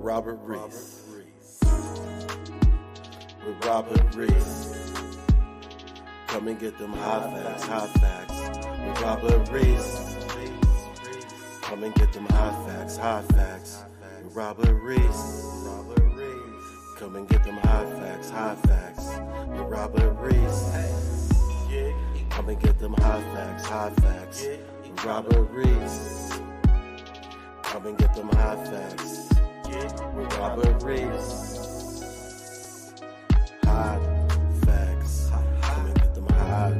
Robert Reese. With Robert Reese. Come and get them hot facts. With Robert Reese. Come and get them hot facts. With Robert Reese. Come and get them hot facts. With Robert Reese. Come and get them hot facts. With Robert Reese. Come and get them hot facts. With Robert Reese. Hot facts. Come and get them hot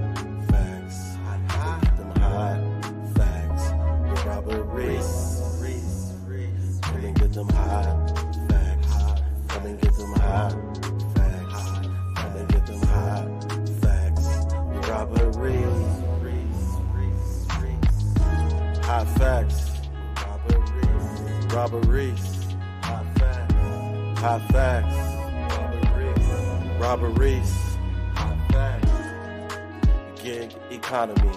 facts. Come and get them hot facts. With Robert Reese. Come and get them hot facts. Come and get them hot facts. Come and get them hot facts. With Robert Reese. Hot facts. Robert Reese. Hot facts. Hot facts. Robert Reese. Hot facts. Gig economy.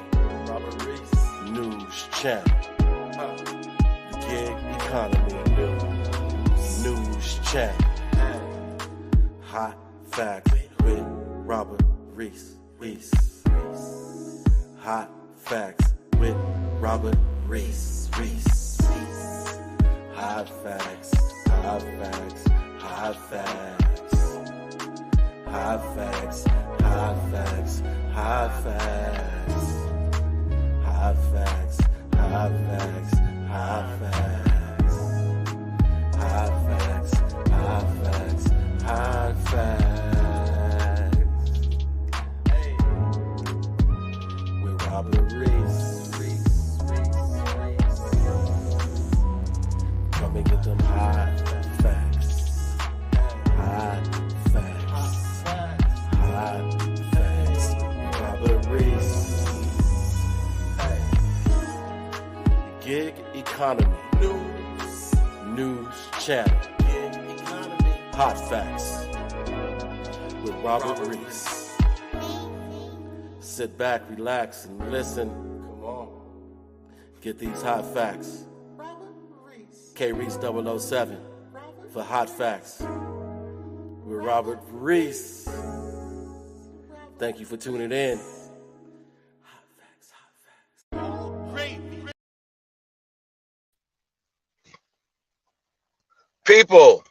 Robert Reese. News channel. Gig economy. News channel. Hot facts with Robert Reese. Hot facts with Robert Reese. Hot facts. Hot facts. Hot facts. Hot facts. Hot facts. Hot facts. Hot facts. Hot facts. Hot facts. Hot facts. Hot facts. Hot facts. Hey. With Robert Reese. Come and get them hot facts. Hot facts. Hot facts. Robert Reese. Gig economy. News channel. Hot facts with Robert Reese. Sit back, relax, and listen. Come on. Get these hot facts. K-Reese 007 for hot facts with Robert Reese. Thank you for tuning in. Hot facts, hot facts. People,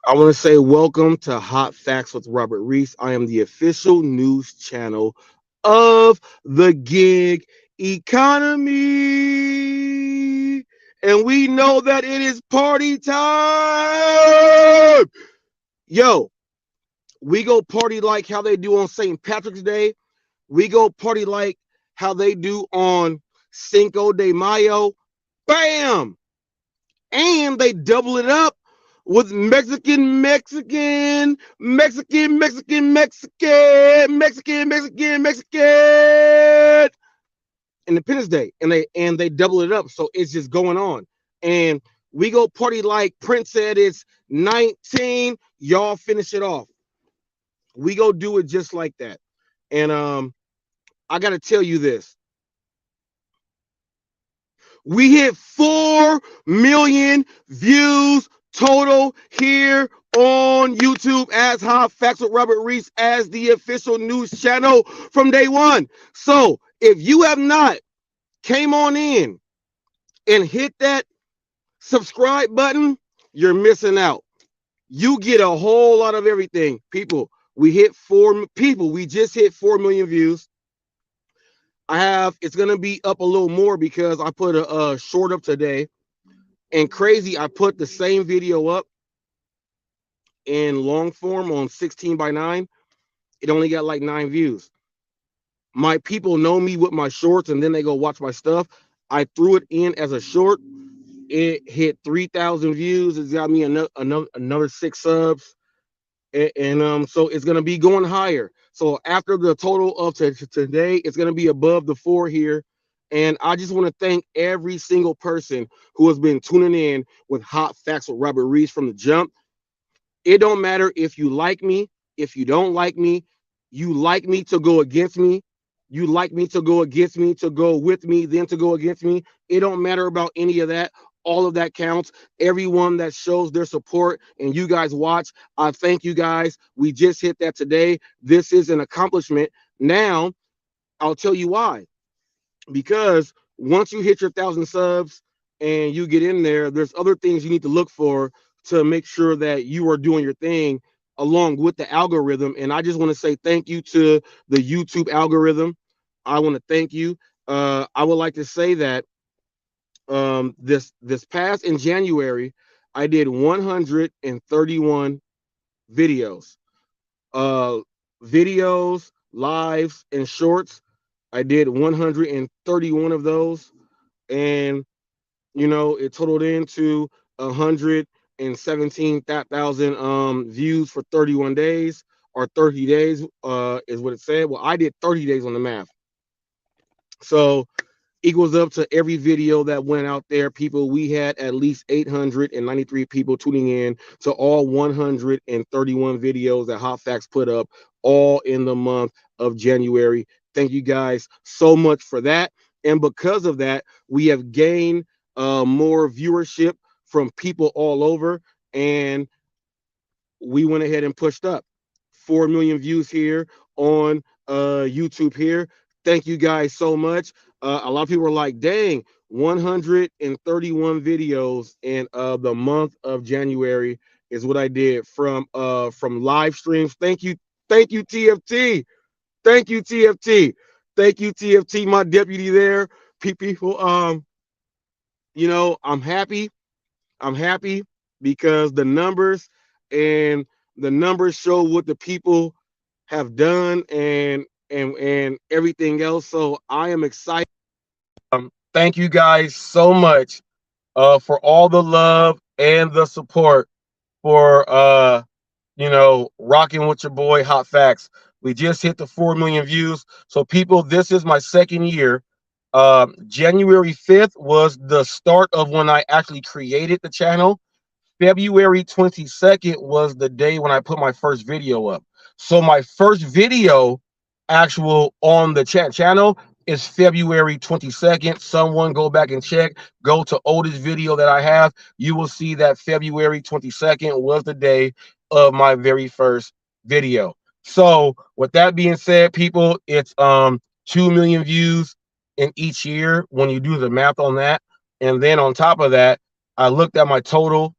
I want to say welcome to Hot Facts with Robert Reese. I am the official news channel of the gig economy. And we know that it is party time. Yo, we go party like how they do on St. Patrick's Day. We go party like how they do on Cinco de Mayo. Bam! And they double it up with Mexican Independence Day, and they double it up, so it's just going on. And we go party like Prince said it's 19. Y'all finish it off. We go do it just like that. And I gotta tell you this. We hit 4 million views total here on YouTube as Hot Facts with Robert Reese as the official news channel from day one. So if you have not came on in and hit that subscribe button, you're missing out. You get a whole lot of everything. People, we just hit 4 million views. It's gonna be up a little more because I put a short up today, and crazy, I put the same video up in long form on 16:9. It only got like 9 views. My people know me with my shorts, and then they go watch my stuff. I threw it in as a short. It hit 3,000 views. It's got me another 6 subs, and so it's gonna be going higher. So after the total of today, it's going to be above the 4 here. And I just want to thank every single person who has been tuning in with Hot Facts with Robert Reese from the jump. It don't matter if you like me, if you don't like me, you like me to go against me, you like me to go against me, to go with me, then to go against me. It don't matter about any of that. all of that counts. Everyone that shows their support and you guys watch, I thank you guys. We just hit that today. This is an accomplishment. Now, I'll tell you why. Because once you hit your 1,000 subs and you get in there, there's other things you need to look for to make sure that you are doing your thing along with the algorithm. And I just want to say thank you to the YouTube algorithm. I want to thank you. I would like to say that this past in January, I did 131 videos, uh, videos, lives, and shorts. I did 131 of those, and it totaled into 117,000 views for 31 days or 30 days is what it said. Well, I did 30 days on the math. So equals up to every video that went out there. People, we had at least 893 people tuning in to all 131 videos that HotFacts put up, all in the month of January. Thank you guys so much for that. And because of that, we have gained more viewership from people all over. And we went ahead and pushed up 4 million views here on YouTube here. Thank you guys so much. A lot of people are like, dang, 131 videos in the month of January is what I did from live streams. Thank you, TFT. Thank you, TFT. Thank you, TFT, my deputy there. People, I'm happy. I'm happy because and the numbers show what the people have done and everything else. So I am excited. Thank you guys so much for all the love and the support for rocking with your boy Hot Facts. We just hit the 4 million views. So people, this is my second year. January 5th was the start of when I actually created the channel. February 22nd was the day when I put my first video up. So my first video actual on the channel is February 22nd. Someone go back and check. Go to oldest video that I have. You will see that February 22nd was the day of my very first video. So with that being said, people, it's 2 million views in each year when you do the math on that. And then on top of that, I looked at my total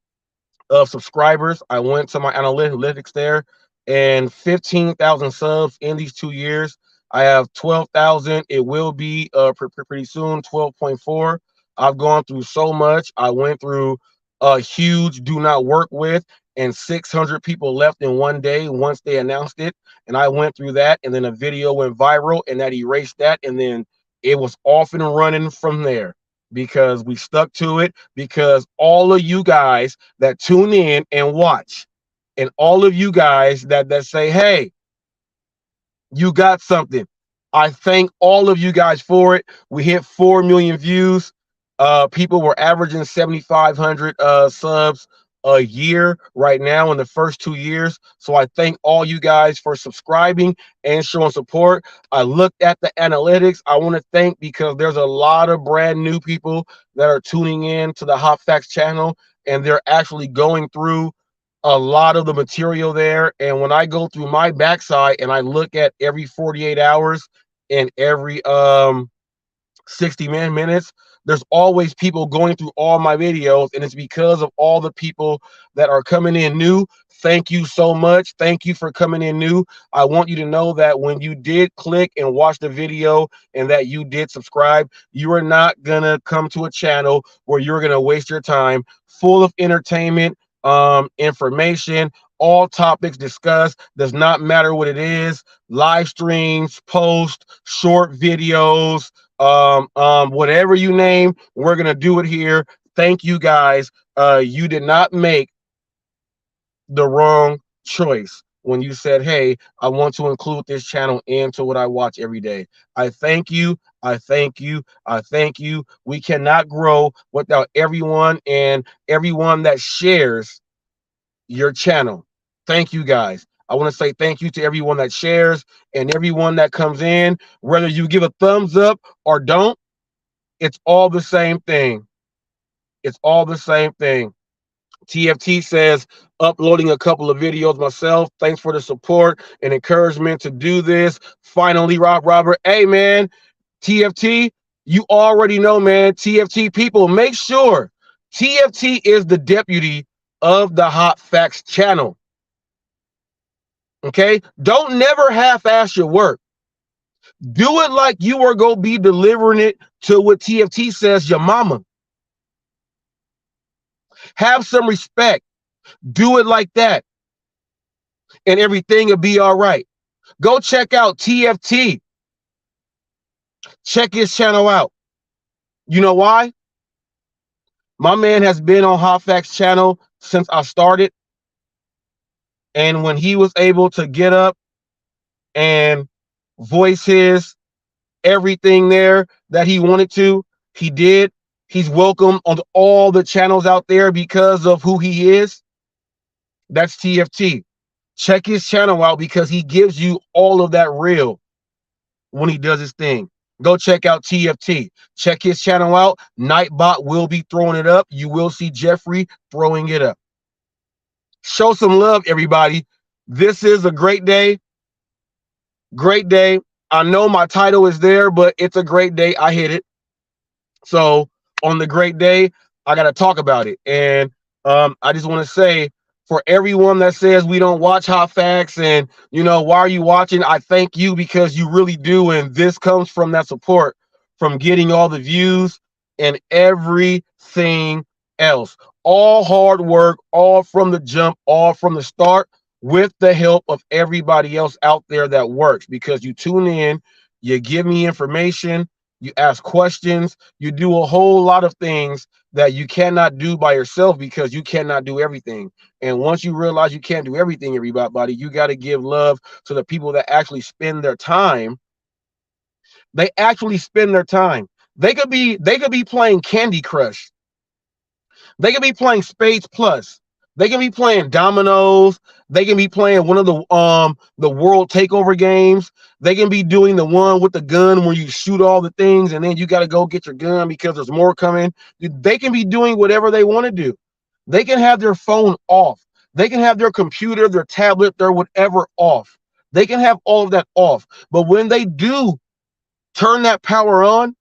of subscribers. I went to my analytics there, and 15,000 subs in these 2 years. I have 12,000. It will be pretty soon 12.4. I've gone through so much. I went through a huge do not work with, and 600 people left in one day once they announced it. And I went through that, and then a video went viral, and that erased that, and then it was off and running from there because we stuck to it, because all of you guys that tune in and watch, and all of you guys that say, hey, you got something, I thank all of you guys for it. We hit 4 million views. People were averaging 7,500 subs a year right now in the first 2 years. So I thank all you guys for subscribing and showing support. I looked at the analytics. I want to thank, because there's a lot of brand new people that are tuning in to the Hot Facts channel, and they're actually going through a lot of the material there. And when I go through my backside and I look at every 48 hours and every 60 minutes, there's always people going through all my videos, and it's because of all the people that are coming in new. Thank you so much. Thank you for coming in new. I want you to know that when you did click and watch the video and that you did subscribe, you are not gonna come to a channel where you're gonna waste your time. Full of entertainment, information, all topics discussed. Does not matter what it is. Live streams, posts, short videos, whatever you name, we're gonna do it here. Thank you guys. You did not make the wrong choice when you said, hey, I want to include this channel into what I watch every day. I thank you. I thank you. I thank you. We cannot grow without everyone, and everyone that shares your channel. Thank you guys. I want to say thank you to everyone that shares and everyone that comes in. Whether you give a thumbs up or don't, it's all the same thing. It's all the same thing. TFT says, uploading a couple of videos myself. Thanks for the support and encouragement to do this. Finally, Robert. Hey, man, TFT, you already know, man. TFT people, make sure TFT is the deputy of the Hot Facts channel. Okay? Don't never half-ass your work. Do it like you are going to be delivering it to what TFT says, your mama. Have some respect. Do it like that, and everything will be all right. Go check out TFT. Check his channel out. You know why? My man has been on Hot Facts channel since I started. And when he was able to get up and voice his everything there that he wanted to, he did. He's welcome on all the channels out there because of who he is. That's TFT. Check his channel out because he gives you all of that real when he does his thing. Go check out TFT. Check his channel out. Nightbot will be throwing it up. You will see Jeffrey throwing it up. Show some love, everybody. This is a great day. Great day. I know my title is there, but it's a great day. I hit it. So on the great day, I got to talk about it. And I just want to say, for everyone that says we don't watch Hot Facts and, why are you watching? I thank you because you really do. And this comes from that support, from getting all the views and everything else. All hard work, all from the jump, all from the start, with the help of everybody else out there that works, because you tune in, you give me information, you ask questions, you do a whole lot of things that you cannot do by yourself because you cannot do everything. And once you realize you can't do everything, everybody, you got to give love to the people that actually spend their time. They actually spend their time. They could be playing Candy Crush. They could be playing Spades Plus. They can be playing dominoes. They can be playing one of the world takeover games. They can be doing the one with the gun where you shoot all the things and then you got to go get your gun because there's more coming. They can be doing whatever they want to do. They can have their phone off. They can have their computer, their tablet, their whatever off. They can have all of that off. But when they do turn that power on,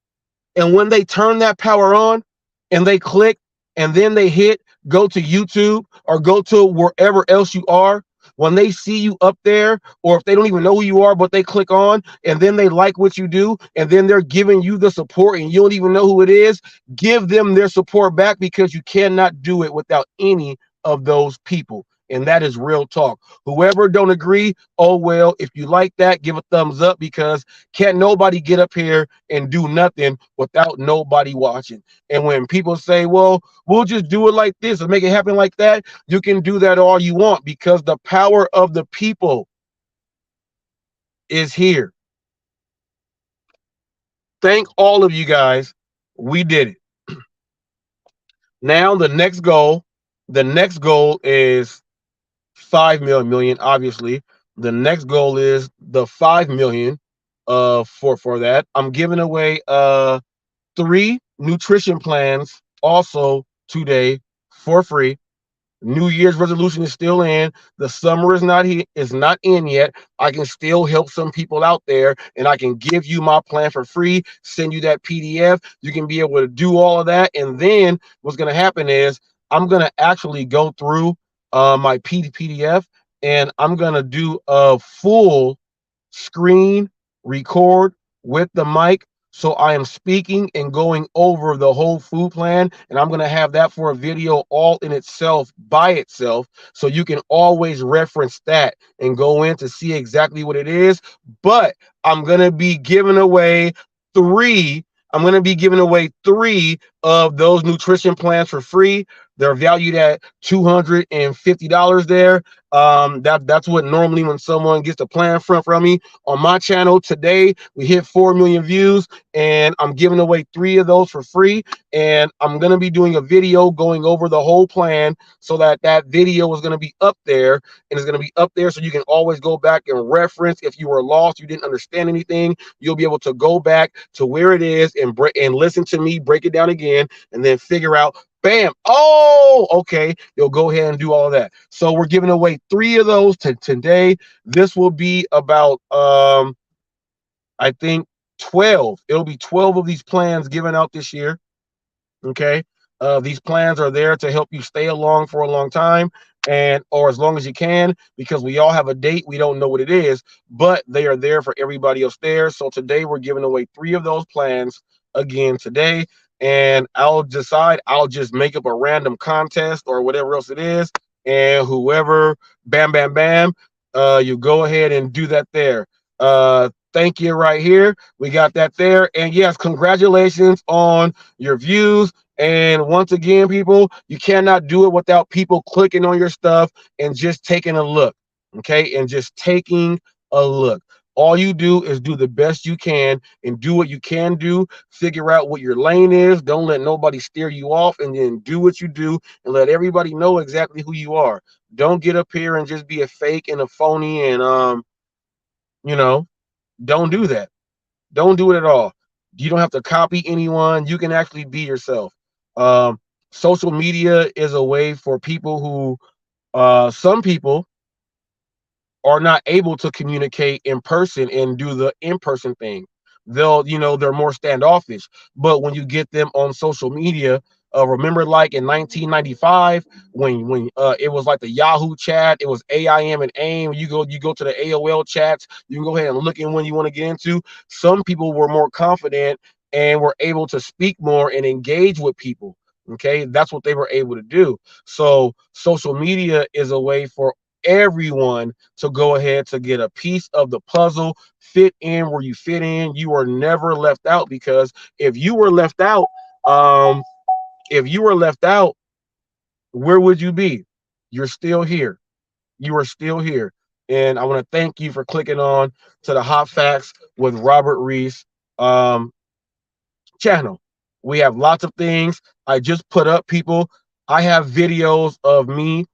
and when they turn that power on and they click and then they hit go to YouTube or go to wherever else you are, when they see you up there, or if they don't even know who you are, but they click on and then they like what you do, and then they're giving you the support and you don't even know who it is, give them their support back, because you cannot do it without any of those people. And that is real talk. Whoever don't agree, oh well, if you like that, give a thumbs up, because can't nobody get up here and do nothing without nobody watching. And when people say, well, we'll just do it like this and make it happen like that, you can do that all you want, because the power of the people is here. Thank all of you guys. We did it. Now the next goal is 5 million. Obviously, the next goal is the 5 million. For that, I'm giving away 3 nutrition plans also today for free. New Year's resolution is still in. The summer is not in yet. I can still help some people out there, and I can give you my plan for free, send you that PDF. You can be able to do all of that. And then what's going to happen is I'm going to actually go through my PDF, and I'm going to do a full screen record with the mic. So I am speaking and going over the whole food plan, and I'm going to have that for a video all in itself, by itself, so you can always reference that and go in to see exactly what it is. But I'm going to be giving away 3 of those nutrition plans for free. They're valued at $250 there. That's what normally when someone gets a plan from me. On my channel today, we hit 4 million views, and I'm giving away 3 of those for free. And I'm going to be doing a video going over the whole plan, so that video is going to be up there, and it's going to be up there so you can always go back and reference. If you were lost, you didn't understand anything, you'll be able to go back to where it is and listen to me break it down again, and then figure out Bam. Oh, okay. You'll go ahead and do all of that. So we're giving away 3 of those today. This will be about I think 12. It'll be 12 of these plans given out this year. Okay. These plans are there to help you stay along for a long time or as long as you can, because we all have a date. We don't know what it is, but they are there for everybody else there. So today we're giving away 3 of those plans again today. And I'll just make up a random contest or whatever else it is. And whoever, bam, bam, bam, you go ahead and do that there. Thank you right here. We got that there. And yes, congratulations on your views. And once again, people, you cannot do it without people clicking on your stuff and just taking a look. Okay. And just taking a look. All you do is do the best you can and do what you can do. Figure out what your lane is. Don't let nobody steer you off, and then do what you do and let everybody know exactly who you are. Don't get up here and just be a fake and a phony and, you know, don't do that. Don't do it at all. You don't have to copy anyone. You can actually be yourself. Um, Social media is a way for people some people are not able to communicate in person and do the in-person thing. They're more standoffish. But when you get them on social media, remember like in 1995 when it was like the Yahoo chat, it was AIM and AIM. You go to the AOL chats, you can go ahead and look in when you want to get into. Some people were more confident and were able to speak more and engage with people. Okay, that's what they were able to do. So social media is a way for everyone to go ahead to get a piece of the puzzle, fit in where you fit in. You are never left out, because if you were left out, um, if you were left out, where would you be? You're still here. You are still here. And I want to thank you for clicking on to the Hot Facts with Robert Reese channel. We have lots of things. I just put up, people. I have videos of me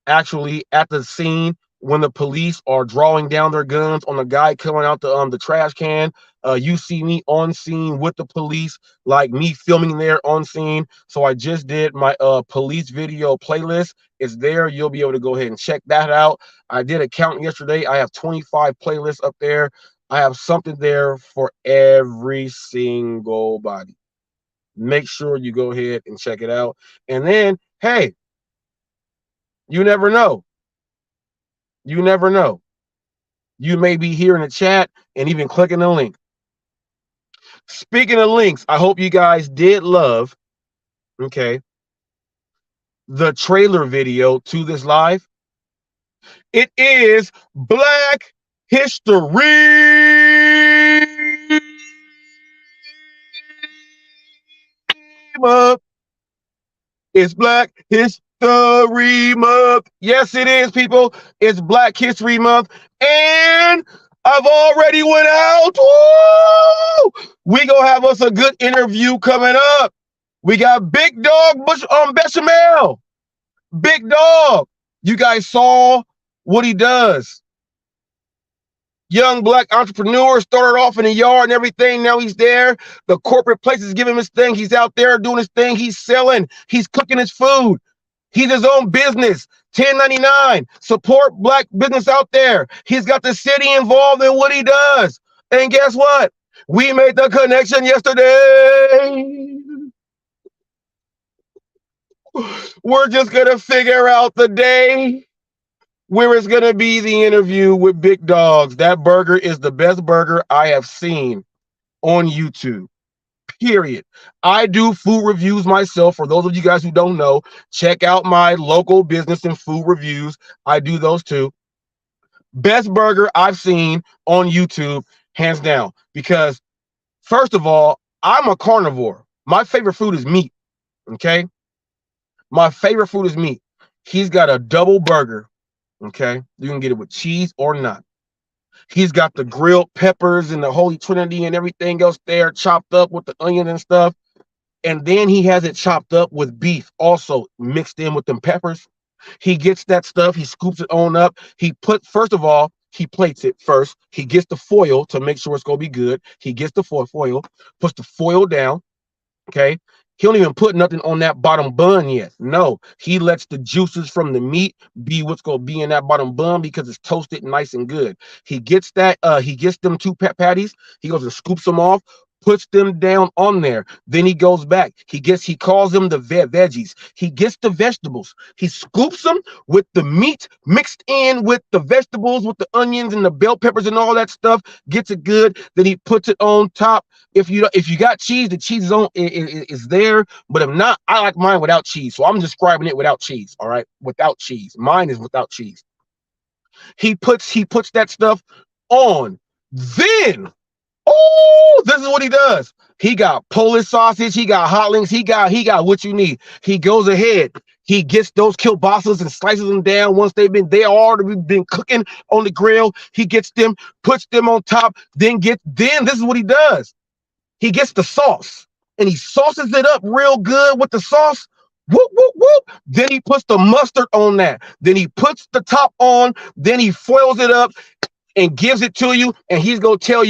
actually at the scene when the police are drawing down their guns on the guy coming out the trash can. You see me on scene with the police, like me filming there on scene. So I just did my police video playlist. It's there. You'll be able to go ahead and check that out. I did a count yesterday. I have 25 playlists up there. I have something there for every single body. Make sure you go ahead and check it out. And then, hey, you never know. You never know. You may be here in the chat and even clicking the link. Speaking of links, I hope you guys did love, okay, the trailer video to this live. It is Black History Month. It's Black History Month. Yes, it is, people. It's Black History Month. And I've already went out. Woo! We gonna have us a good interview coming up. We got Big Dog Bechamel. Big Dog. You guys saw what he does. Young Black entrepreneur, started off in the yard and everything. Now he's there. The corporate places give him his thing. He's out there doing his thing. He's selling. He's cooking his food. He's his own business. 1099. Support Black business out there. He's got the city involved in what he does. And guess what? We made the connection yesterday. We're just going to figure out the day where it's going to be the interview with Big Dogs. That burger is the best burger I have seen on YouTube. Period. I do food reviews myself. For those of you guys who don't know, check out my local business and food reviews. I do those too. Best burger I've seen on YouTube, hands down. Because first of all, I'm a carnivore. My favorite food is meat. Okay? My favorite food is meat. He's got a double burger. Okay? You can get it with cheese or not. He's got the grilled peppers and the Holy Trinity and everything else there, chopped up with the onion and stuff. And then he has it chopped up with beef, also mixed in with them peppers. He gets that stuff. He scoops it on up. First of all, he plates it first. He gets the foil to make sure it's going to be good. He gets the foil, puts the foil down. Okay. He don't even put nothing on that bottom bun yet. No, he lets the juices from the meat be what's gonna be in that bottom bun because it's toasted nice and good. He gets that, he gets them two patties, he goes and scoops them off, puts them down on there. Then he goes back. He calls them the veggies. He gets the vegetables. He scoops them with the meat mixed in with the vegetables, with the onions and the bell peppers and all that stuff. Gets it good. Then he puts it on top. If you got cheese, the cheese is there. But if not, I like mine without cheese. So I'm describing it without cheese. All right, without cheese. Mine is without cheese. He puts that stuff on. Then, oh, this is what he does. He got Polish sausage. He got hot links. He got what you need. He goes ahead. He gets those kielbasas and slices them down once they already been cooking on the grill. He gets them, puts them on top. Then this is what he does. He gets the sauce and he sauces it up real good with the sauce. Whoop, whoop, whoop. Then he puts the mustard on that. Then he puts the top on. Then he foils it up and gives it to you, and he's gonna tell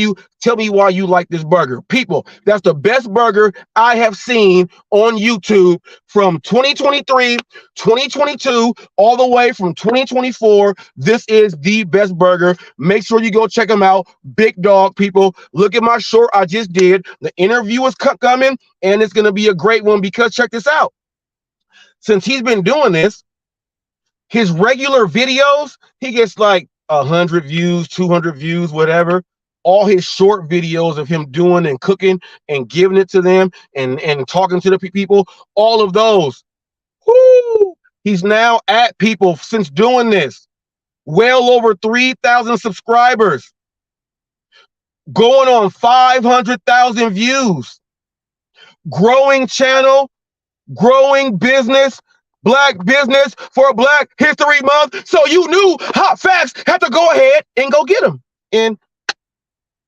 me why you like this burger. People, that's the best burger I have seen on YouTube from 2023, 2022, all the way from 2024. This is the best burger. Make sure you go check him out. Big dog, people. Look at my short I just did. The interview is coming, and it's gonna be a great one because check this out. Since he's been doing this, his regular videos, he gets like 100 views, 200 views, whatever. All his short videos of him doing and cooking and giving it to them and talking to the people, all of those. Whoo! He's now at people since doing this. Well over 3,000 subscribers. Going on 500,000 views. Growing channel, growing business. Black business for Black History Month. So you knew Hot Facts had to go ahead and go get him. And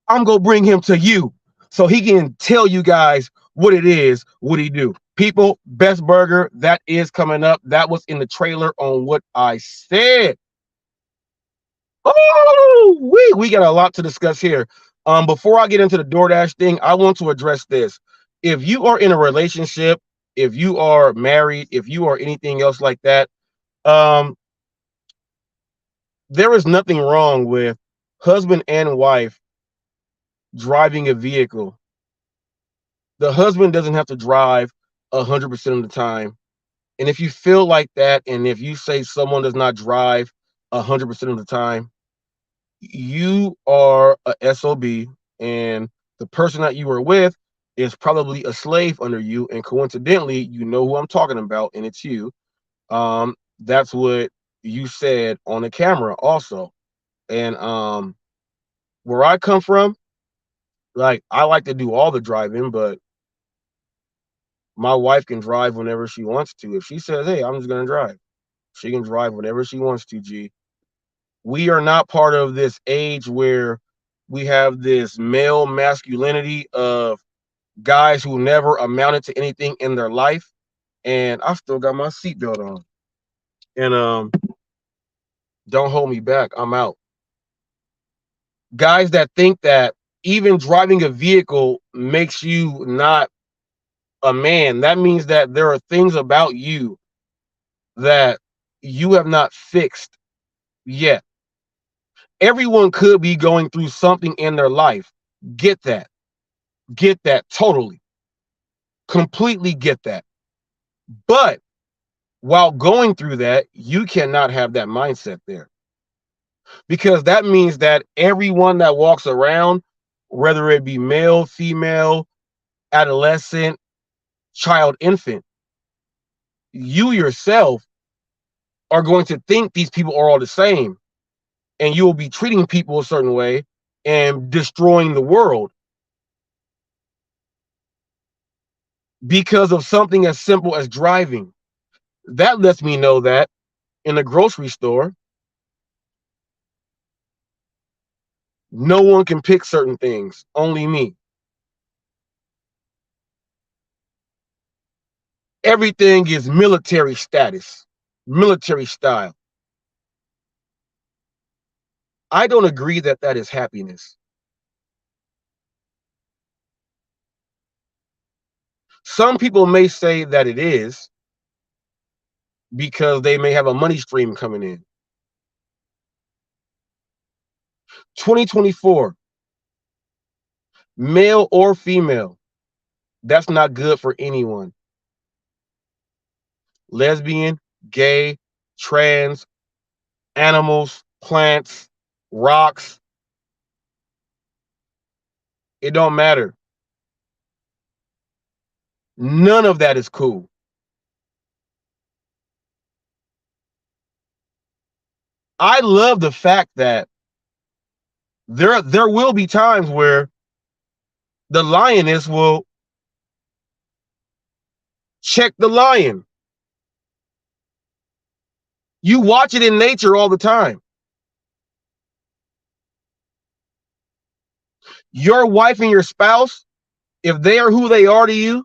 I'm going to bring him to you so he can tell you guys what it is, what he do. People, best burger, that is coming up. That was in the trailer on what I said. Oh, we got a lot to discuss here. Before I get into the DoorDash thing, I want to address this. If you are in a relationship, if you are married, if you are anything else like that, there is nothing wrong with husband and wife driving a vehicle. The husband doesn't have to drive 100% of the time. And if you feel like that, and if you say someone does not drive 100% of the time, you are a SOB, and the person that you are with is probably a slave under you, and coincidentally, you know who I'm talking about, and it's you. That's what you said on the camera also. And where I come from, like, I like to do all the driving, but my wife can drive whenever she wants to. If she says, hey, I'm just gonna drive, she can drive whenever she wants to, G. We are not part of this age where we have this male masculinity of guys who never amounted to anything in their life. And I still got my seatbelt on. And don't hold me back. I'm out. Guys that think that even driving a vehicle makes you not a man, that means that there are things about you that you have not fixed yet. Everyone could be going through something in their life. Get that. Get that totally. Completely get that. But while going through that, you cannot have that mindset there. Because that means that everyone that walks around, whether it be male, female, adolescent, child, infant, you yourself are going to think these people are all the same. And you will be treating people a certain way and destroying the world because of something as simple as driving. That lets me know that in the grocery store, no one can pick certain things, only me. Everything is military status, military style. I don't agree that that is happiness. Some people may say that it is because they may have a money stream coming in. 2024, male or female, that's not good for anyone. Lesbian, gay, trans, animals, plants, rocks, it don't matter. None of that is cool. I love the fact that there will be times where the lioness will check the lion. You watch it in nature all the time. Your wife and your spouse, if they are who they are to you,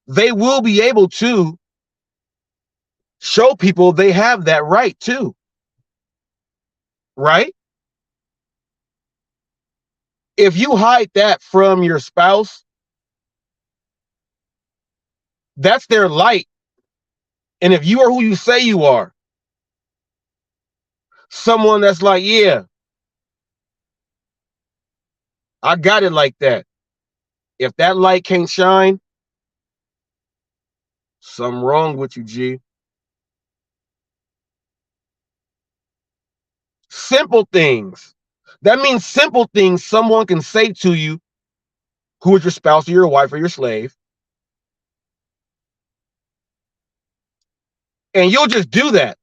they will be able to show people they have that right too. Right? If you hide that from your spouse, that's their light. And if you are who you say you are, someone that's like, yeah, I got it like that. If that light can't shine, something wrong with you, G. Simple things. That means simple things someone can say to you, who is your spouse or your wife or your slave, and you'll just do that.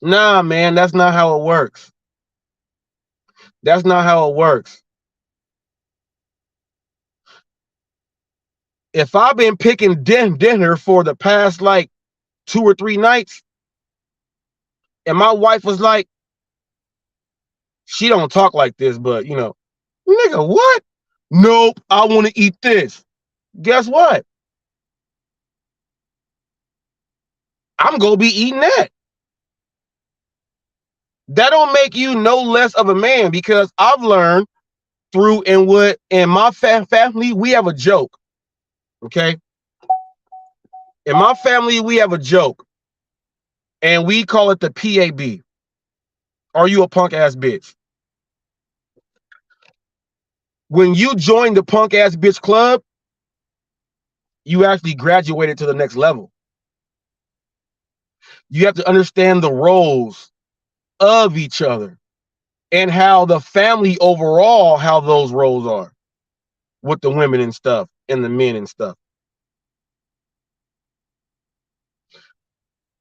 Nah, man, that's not how it works. That's not how it works. If I've been picking dinner for the past like 2 or 3 nights, and my wife was like, she don't talk like this, but you know, nigga, what? Nope, I want to eat this. Guess what? I'm gonna be eating that. That don't make you no less of a man, because I've learned through and what in my family we have a joke. Okay, in my family we have a joke, and we call it the PAB. Are you a punk ass bitch? When you join the punk ass bitch club, you actually graduated to the next level. You have to understand the roles of each other and how the family overall, how those roles are with the women and stuff and the men and stuff.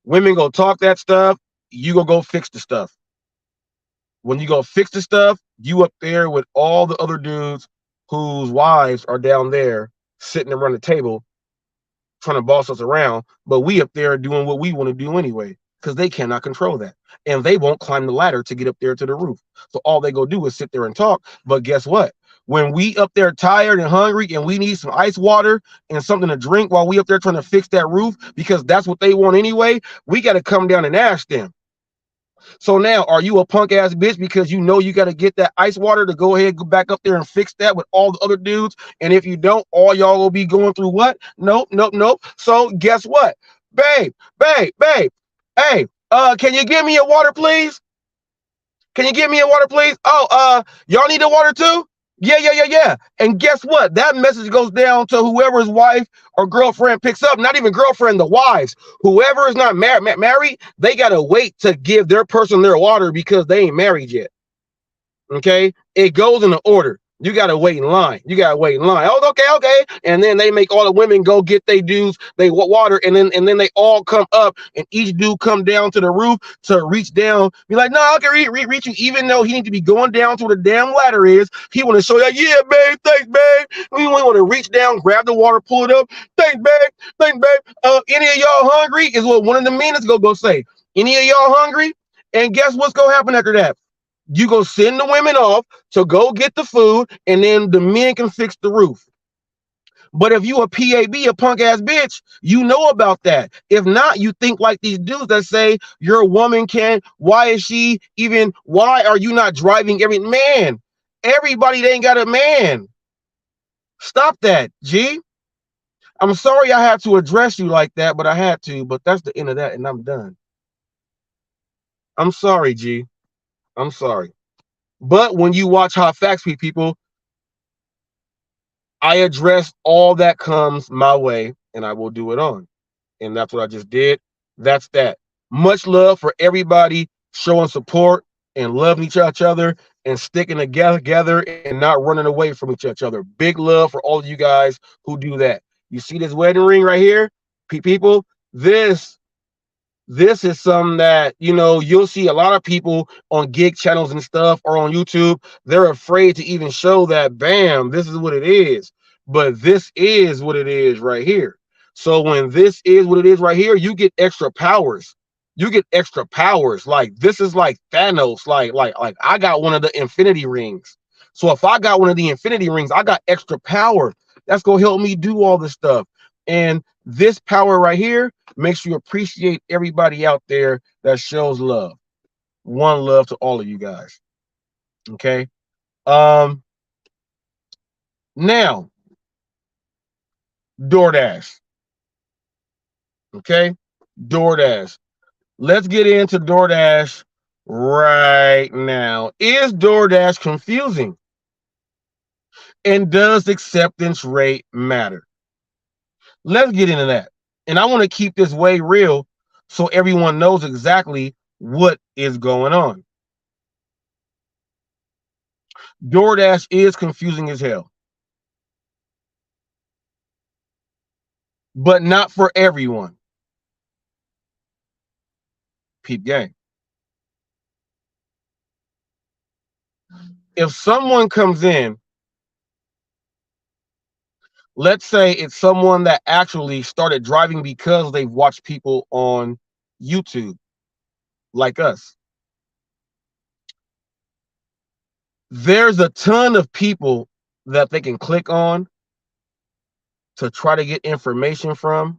Women go talk that stuff, you go fix the stuff. When you go fix the stuff, you up there with all the other dudes whose wives are down there sitting around the table trying to boss us around, but we up there doing what we want to do anyway, because they cannot control that. And they won't climb the ladder to get up there to the roof. So all they go do is sit there and talk. But guess what? When we up there tired and hungry and we need some ice water and something to drink while we up there trying to fix that roof, because that's what they want anyway, we got to come down and ask them. So now, are you a punk ass bitch because you know you got to get that ice water to go ahead, go back up there and fix that with all the other dudes? And if you don't, all y'all will be going through what? Nope. So guess what? Babe. Hey, can you give me a water, please? Can you give me a water, please? Oh, y'all need a water too? Yeah. And guess what? That message goes down to whoever's wife or girlfriend picks up. Not even girlfriend, the wives. Whoever is not married, they got to wait to give their person their water because they ain't married yet. Okay? It goes in the order. You got to wait in line. Oh, okay. And then they make all the women go get they dudes, they water, and then they all come up, and each dude come down to the roof to reach down. Be like, no, I can reach you, even though he need to be going down to where the damn ladder is. He want to show that, yeah, babe, thanks, babe. We want to reach down, grab the water, pull it up. Thanks, babe. Any of y'all hungry? Is what one of the men is go say. Any of y'all hungry? And guess what's gonna happen after that? You go send the women off to go get the food, and then the men can fix the roof. But if you a PAB, a punk ass bitch, you know about that. If not, you think like these dudes that say your woman can. Why is she even? Why are you not driving every man? Everybody ain't got a man. Stop that, G. I'm sorry I had to address you like that, but I had to. But that's the end of that, and I'm done. I'm sorry, G. I'm sorry. But when you watch Hot Facts, people, I address all that comes my way, and I will do it on. And that's what I just did. That's that. Much love for everybody showing support and loving each other and sticking together and not running away from each other. Big love for all of you guys who do that. You see this wedding ring right here, people? This is something that, you'll see a lot of people on gig channels and stuff or on YouTube. They're afraid to even show that, bam, this is what it is. But this is what it is right here. So when this is what it is right here, you get extra powers. You get extra powers. Like, this is like Thanos. Like I got one of the infinity rings. So if I got one of the infinity rings, I got extra power. That's going to help me do all this stuff. And this power right here makes you appreciate everybody out there that shows love. One love to all of you guys. Okay. Now, DoorDash. Okay. DoorDash. Let's get into DoorDash right now. Is DoorDash confusing? And does acceptance rate matter? Let's get into that. And I want to keep this way real so everyone knows exactly what is going on. DoorDash is confusing as hell. But not for everyone. Peep game. If someone comes in, let's say it's someone that actually started driving because they've watched people on YouTube, like us. There's a ton of people that they can click on to try to get information from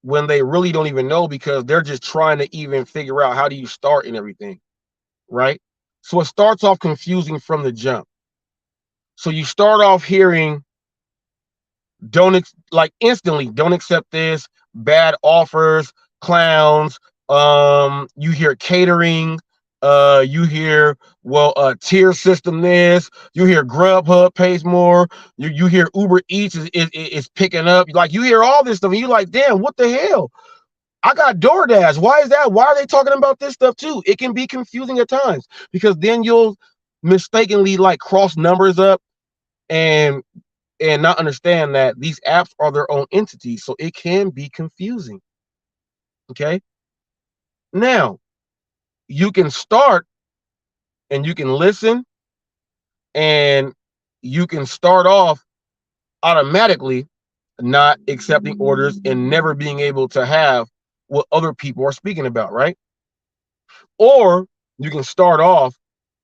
when they really don't even know, because they're just trying to even figure out how do you start and everything, right? So it starts off confusing from the jump. So you start off hearing, instantly, don't accept this, bad offers, clowns. You hear catering. You hear, tier system this. You hear Grubhub pays more. You hear Uber Eats is picking up. Like, you hear all this stuff, and you're like, damn, what the hell? I got DoorDash. Why is that? Why are they talking about this stuff too? It can be confusing at times, because then you'll mistakenly cross numbers up and not understand that these apps are their own entities. So it can be confusing. Okay. Now, you can start and you can listen, and you can start off automatically not accepting orders and never being able to have what other people are speaking about, right? Or you can start off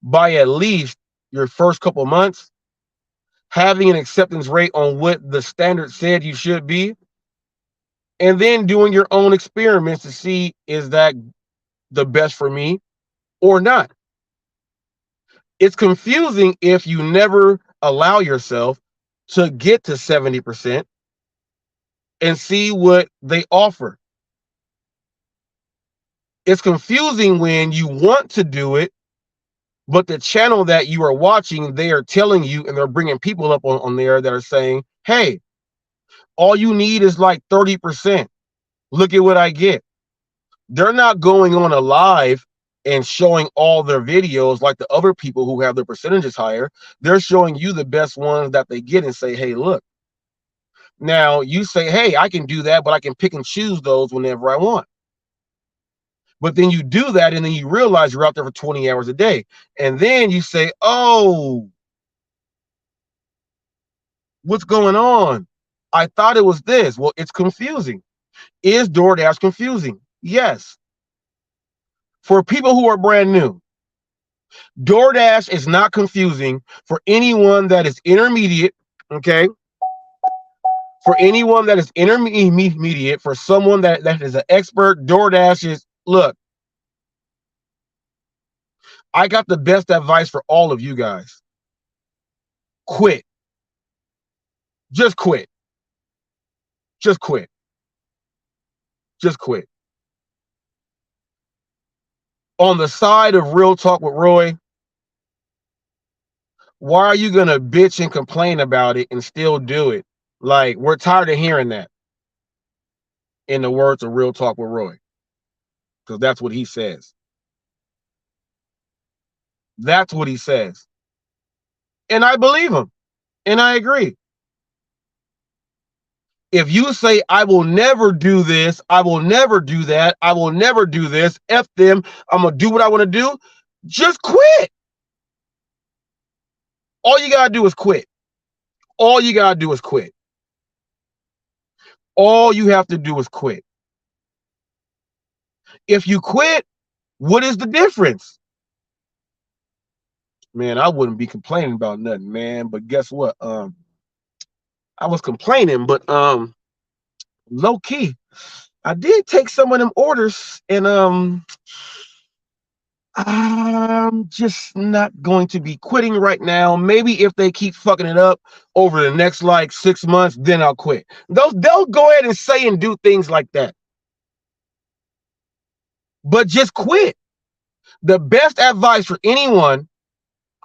by at least your first couple months having an acceptance rate on what the standard said you should be, and then doing your own experiments to see, is that the best for me or not? It's confusing if you never allow yourself to get to 70% and see what they offer. It's confusing when you want to do it, but the channel that you are watching, they are telling you, and they're bringing people up on there that are saying, hey, all you need is 30%. Look at what I get. They're not going on a live and showing all their videos like the other people who have their percentages higher. They're showing you the best ones that they get and say, hey, look. Now you say, hey, I can do that, but I can pick and choose those whenever I want. But then you do that, and then you realize you're out there for 20 hours a day. And then you say, oh, what's going on? I thought it was this. Well, it's confusing. Is DoorDash confusing? Yes. For people who are brand new, DoorDash is not confusing for anyone that is intermediate, okay? For anyone that is intermediate, for someone that is an expert, DoorDash is, look, I got the best advice for all of you guys. Quit. Just quit. Just quit. Just quit. On the side of Real Talk with Roy, why are you gonna bitch and complain about it and still do it? Like, we're tired of hearing that. In the words of Real Talk with Roy, because that's what he says. That's what he says. And I believe him. And I agree. If you say, I will never do this, I will never do that, I will never do this, F them, I'm going to do what I want to do, just quit. All you got to do is quit. All you got to do is quit. All you have to do is quit. If you quit, what is the difference? Man, I wouldn't be complaining about nothing, man. But guess what? I was complaining, but low key, I did take some of them orders, and I'm just not going to be quitting right now. Maybe if they keep fucking it up over the next like 6 months, then I'll quit. They'll go ahead and say and do things like that. But just quit. The best advice for anyone,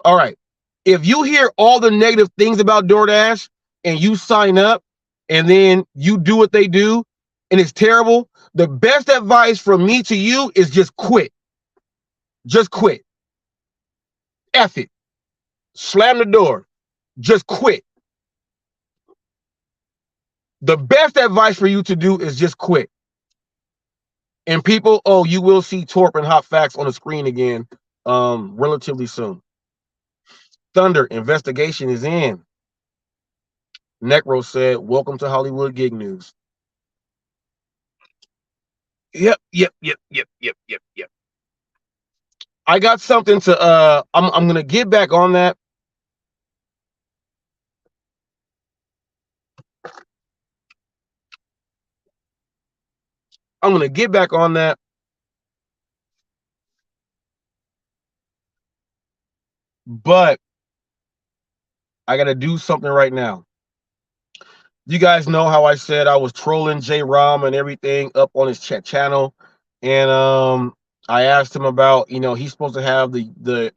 all right, if you hear all the negative things about DoorDash and you sign up and then you do what they do and it's terrible, the best advice from me to you is just quit. Just quit. F it. Slam the door. Just quit. The best advice for you to do is just quit. And people, you will see Torp and Hot Facts on the screen again relatively soon. Thunder, investigation is in. Necro said, welcome to Hollywood Gig News. Yep. I got something to I'm gonna get back on that. I'm gonna get back on that. But I gotta do something right now. You guys know how I said I was trolling J Rom and everything up on his channel, and I asked him about, he's supposed to have the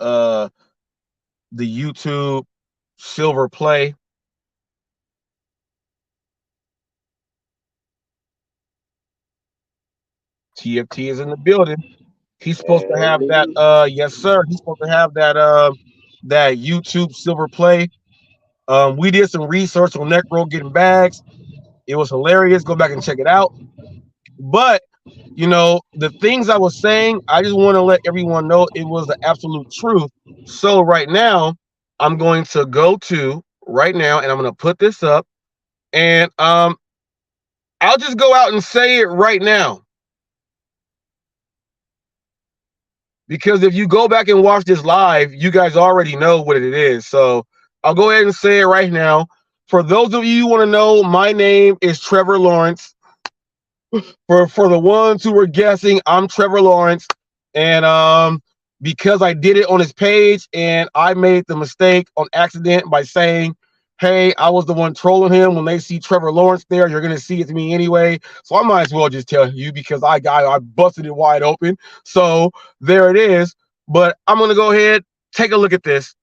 YouTube Silver Play. TFT is in the building. He's supposed to have that. Yes, sir. He's supposed to have that YouTube Silver Play. We did some research on Necro getting bags. It was hilarious. Go back and check it out. But the things I was saying, I just want to let everyone know it was the absolute truth. So right now, I'm going to go to right now, and I'm going to put this up, and I'll just go out and say it right now. Because if you go back and watch this live, you guys already know what it is. So I'll go ahead and say it right now. For those of you who want to know, my name is Trevor Lawrence. For the ones who were guessing, I'm Trevor Lawrence. And because I did it on his page and I made the mistake on accident by saying, hey, I was the one trolling him. When they see Trevor Lawrence there, you're going to see it's me anyway. So I might as well just tell you, because I busted it wide open. So there it is. But I'm going to go ahead, take a look at this.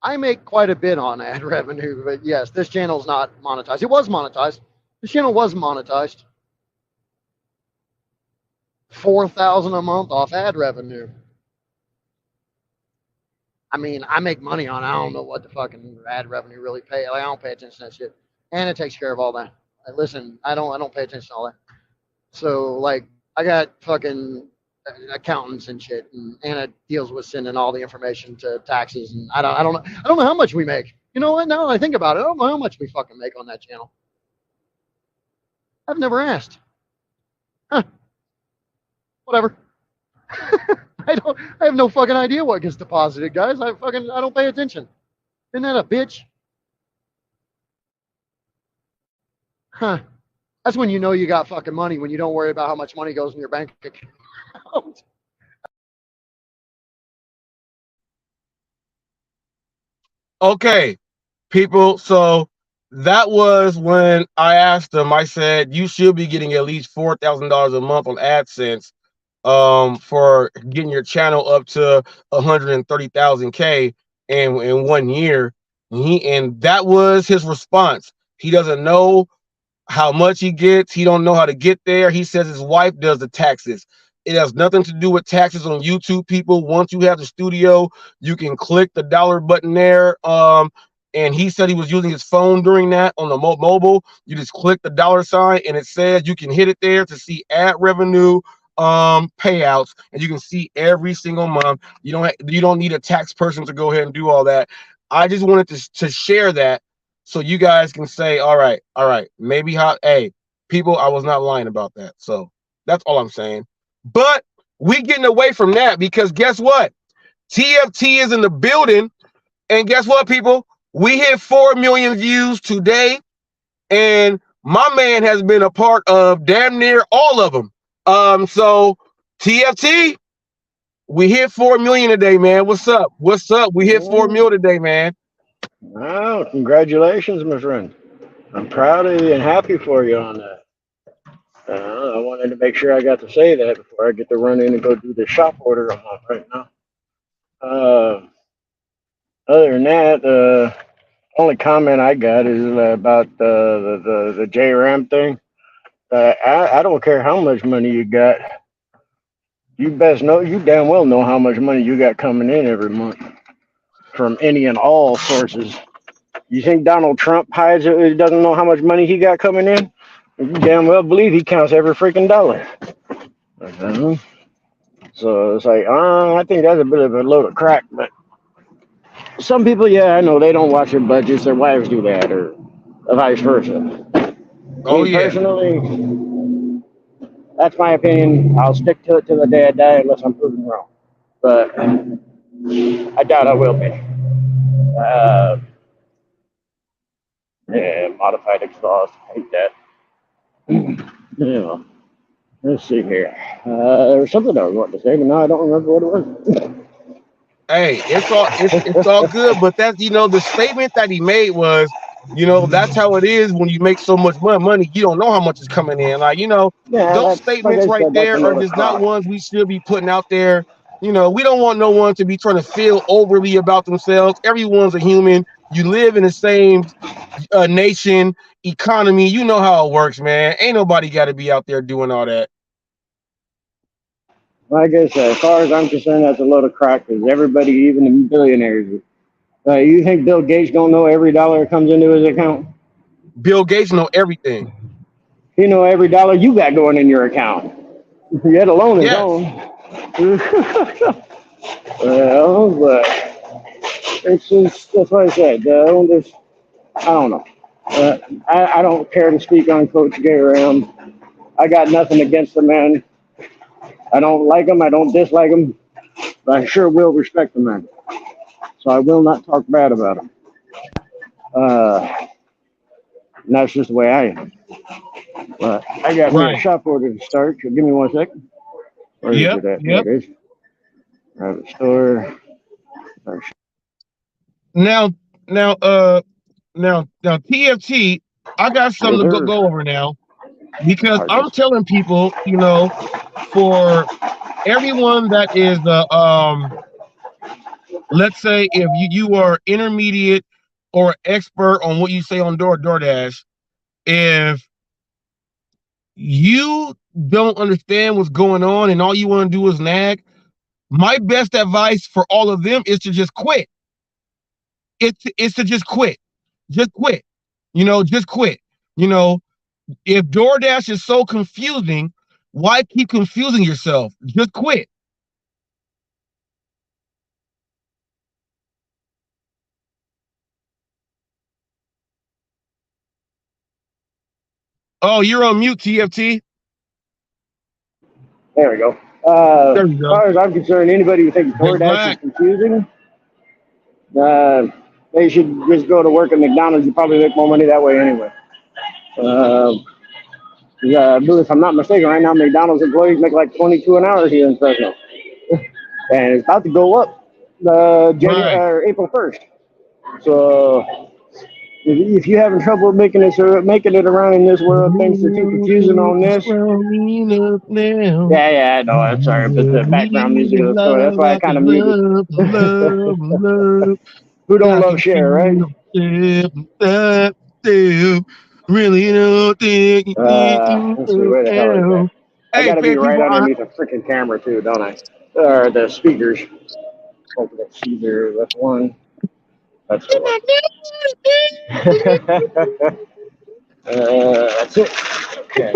I make quite a bit on ad revenue, but yes, this channel's not monetized. It was monetized. This channel was monetized. $4,000 a month off ad revenue. I mean, I make money on it. I don't know what the fucking ad revenue really pay. Like, I don't pay attention to that shit. And it takes care of all that. Like, listen, I don't pay attention to all that. So like, I got fucking accountants and shit, and Anna deals with sending all the information to taxes, and I don't know how much we make. You know what? Now that I think about it, I don't know how much we fucking make on that channel. I've never asked. Huh. Whatever. I have no fucking idea what gets deposited, guys. I don't pay attention. Isn't that a bitch? Huh. That's when you know you got fucking money, when you don't worry about how much money goes in your bank account. Okay, people. So that was when I asked them. I said you should be getting at least $4,000 a month on AdSense for getting your channel up to 130,000 K in 1 year. And that was his response. He doesn't know how much he gets. He don't know how to get there. He says his wife does the taxes. It has nothing to do with taxes on YouTube, people. Once you have the studio, you can click the dollar button there. And he said he was using his phone during that on the mobile. You just click the dollar sign and it says you can hit it there to see ad revenue payouts, and you can see every single month. You don't need a tax person to go ahead and do all that. I just wanted to share that so you guys can say, all right, maybe hey, people, I was not lying about that. So that's all I'm saying. But we getting away from that because guess what? TFT is in the building, and guess what, people? We hit 4 million views today, and my man has been a part of damn near all of them. So TFT, we hit 4 million today, man. What's up? What's up? We hit 4 mil today, man. Wow, congratulations, my friend. I'm proud of you and happy for you on that. I wanted to make sure I got to say that before I get to run in and go do the shop order I'm on right now. Other than that, only comment I got is about the JRAM thing. I don't care how much money you got. You damn well know how much money you got coming in every month from any and all sources. You think Donald Trump doesn't know how much money he got coming in? You damn well believe he counts every freaking dollar. So it's like, I think that's a bit of a load of crack. But some people, yeah, I know they don't watch their budgets. Their wives do that, or vice versa. Oh, Me yeah. personally, that's my opinion. I'll stick to it till the day I die unless I'm proven wrong. But I doubt I will be. Yeah, modified exhaust. I hate that. Yeah. Let's see here. There was something I was wanting to say, but now I don't remember what it was. Hey, it's all good, but that's the statement that he made was, that's how it is when you make so much money. You don't know how much is coming in. Those statements right there are just not ones we should be putting out there. We don't want no one to be trying to feel overly about themselves. Everyone's a human. You live in the same nation, economy. You know how it works, man. Ain't nobody got to be out there doing all that. Like I said, as far as I'm concerned, that's a load of crack. Because everybody, even the billionaires, you think Bill Gates don't know every dollar that comes into his account? Bill Gates know everything. He know every dollar you got going in your account, yet alone his own. Well, but it's just that's what I said. I don't know. I don't care to speak on Coach JRM. I got nothing against the man. I don't like him. I don't dislike him. But I sure will respect the man. So I will not talk bad about him. And that's just the way I am. But I got a shop order to start. So give me 1 second. Where is it at? There it is. Private store. Now, TFT, I got something to go over now because I'm telling people, for everyone that is let's say if you are intermediate or expert on what you say on DoorDash, if you don't understand what's going on and all you want to do is nag, my best advice for all of them is to just quit. It's to just quit. Just quit. Just quit. If DoorDash is so confusing, why keep confusing yourself? Just quit. Oh, you're on mute, TFT. There we go. As far as I'm concerned, anybody who thinks DoorDash is confusing, they should just go to work at McDonald's. You probably make more money that way anyway. If I'm not mistaken, right now McDonald's employees make like $22 an hour here in Fresno, and it's about to go up April 1st. So if you're having trouble making it around in this world, things are too confusing on this. Yeah, I know. I'm sorry, but the background music of the story. That's why I kind of muted. Who don't love Cher, right? Really don't think you Let's see, where the hell is that? I Hey, gotta be right people, underneath the freaking camera too, don't I? Or the speakers. Let's see there. That's one. That's the one. That's it. Okay.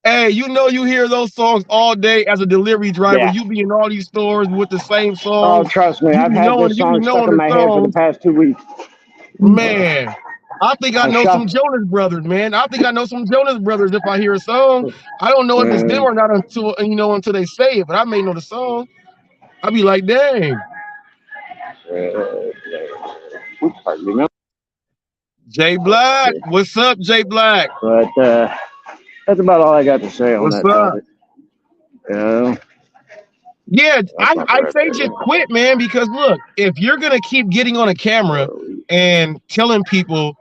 Hey, you know you hear those songs all day as a delivery driver. Yeah. You be in all these stores with the same Oh, songs. trust me, You I've be had knowing, this you be song stuck knowing in the my head for the songs. past 2 weeks. Man, I think I I know some shop. Jonas Brothers, man. I think I know some Jonas Brothers if I hear a song. I don't know if it's them or not until until they say it, but I may know the song. I be like, dang. Oops, pardon me. Jay Black, what's up, Jay Black? But that's about all I got to say on What's that up? topic. Yeah. Yeah, That's not I right say there, just yeah. quit, man, because look, if you're gonna keep getting on a camera and telling people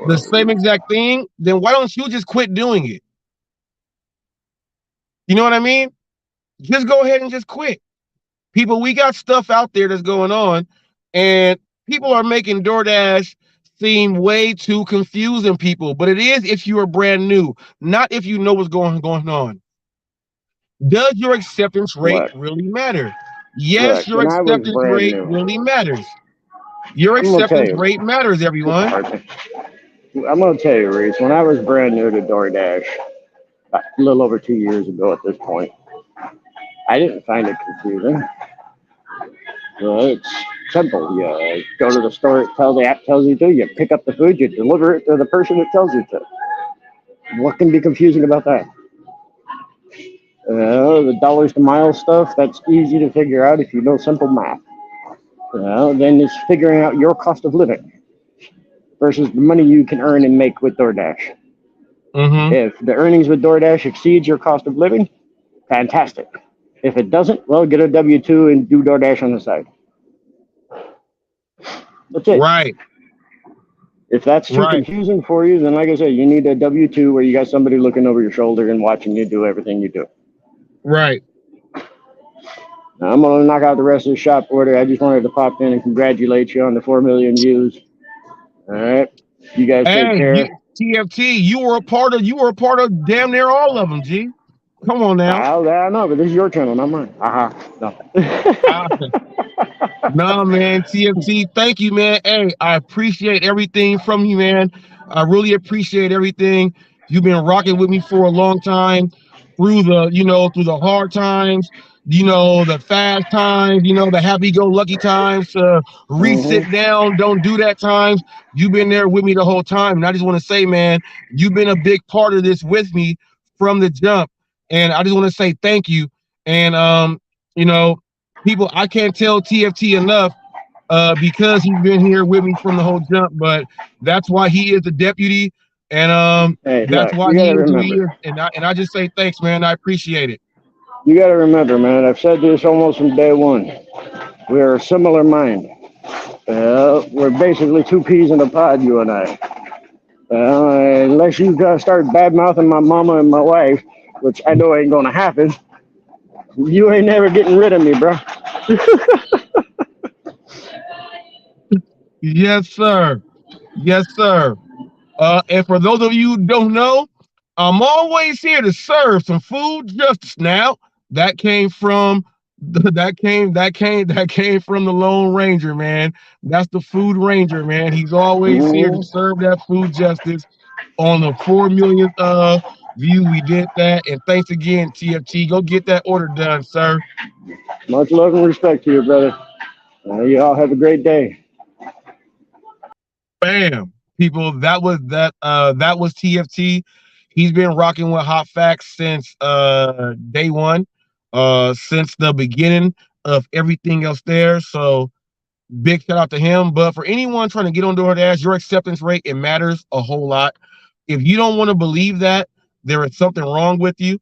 the same exact thing, then why don't you just quit doing it? You know what I mean? Just go ahead and just quit. People, we got stuff out there that's going on, and people are making DoorDash seem way too confusing people, but it is if you are brand new, not if you know what's going on. Does your acceptance rate Look, really matter? Yes, look, your when I was acceptance brand rate new, really matters. Your I'm gonna tell acceptance you. rate matters, everyone. I'm gonna tell you, Reese. When I was brand new to DoorDash, a little over 2 years ago at this point, I didn't find it confusing. It's simple. You go to the store, the app tells you to. You pick up the food, you deliver it to the person it tells you to. What can be confusing about that? The dollars to miles stuff, that's easy to figure out if you know simple math. Then it's figuring out your cost of living versus the money you can earn and make with DoorDash. Mm-hmm. If the earnings with DoorDash exceeds your cost of living, fantastic. If it doesn't, well, get a W-2 and do DoorDash on the side. That's it. Right. If that's too confusing for you, then like I said, you need a W-2 where you got somebody looking over your shoulder and watching you do everything you do. Right. Now, I'm going to knock out the rest of the shop order. I just wanted to pop in and congratulate you on the 4 million views. All right. You guys take care. TFT, you were a part of damn near all of them, G. Come on now. I know, but this is your channel, not mine. No. No, man, TFT, thank you, man. Hey, I appreciate everything from you, man. I really appreciate everything. You've been rocking with me for a long time through the hard times, the fast times, the happy-go-lucky times, resit down, don't do that times. You've been there with me the whole time. And I just want to say, man, you've been a big part of this with me from the jump. And I just want to say thank you. And, people, I can't tell TFT enough because he's been here with me from the whole jump, but that's why he is the deputy, and that's why he is who he is. And I just say thanks, man. I appreciate it. You got to remember, man, I've said this almost from day one. We are a similar mind. We're basically two peas in a pod, you and I. Unless you start bad-mouthing my mama and my wife, which I know ain't going to happen, you ain't never getting rid of me, bro. Yes, sir. Yes, sir. And for those of you who don't know, I'm always here to serve some food justice. Now that came from the Lone Ranger, man. That's the Food Ranger, man. He's always here to serve that food justice. On the 4 millionth view, we did that, and thanks again, TFT. Go get that order done, sir. Much love and respect to you, brother. You all have a great day. Bam, people. That was TFT. He's been rocking with HotFacts since day one, since the beginning of everything else there. So big shout out to him. But for anyone trying to get on DoorDash, your acceptance rate, it matters a whole lot. If you don't want to believe that, there is something wrong with you.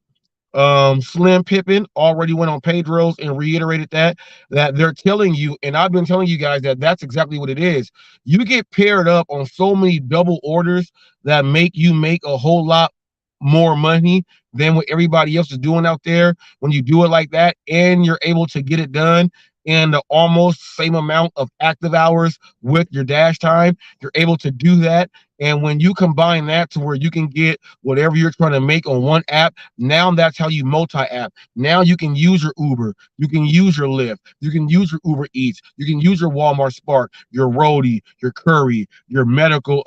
Slim Pippen already went on Pedro's and reiterated that they're telling you, and I've been telling you guys that that's exactly what it is. You get paired up on so many double orders that make you make a whole lot more money than what everybody else is doing out there. When you do it like that, and you're able to get it done in the almost same amount of active hours with your dash time, you're able to do that. And when you combine that to where you can get whatever you're trying to make on one app, now that's how you multi-app. Now you can use your Uber, you can use your Lyft, you can use your Uber Eats, you can use your Walmart Spark, your Roadie, your Curry, your medical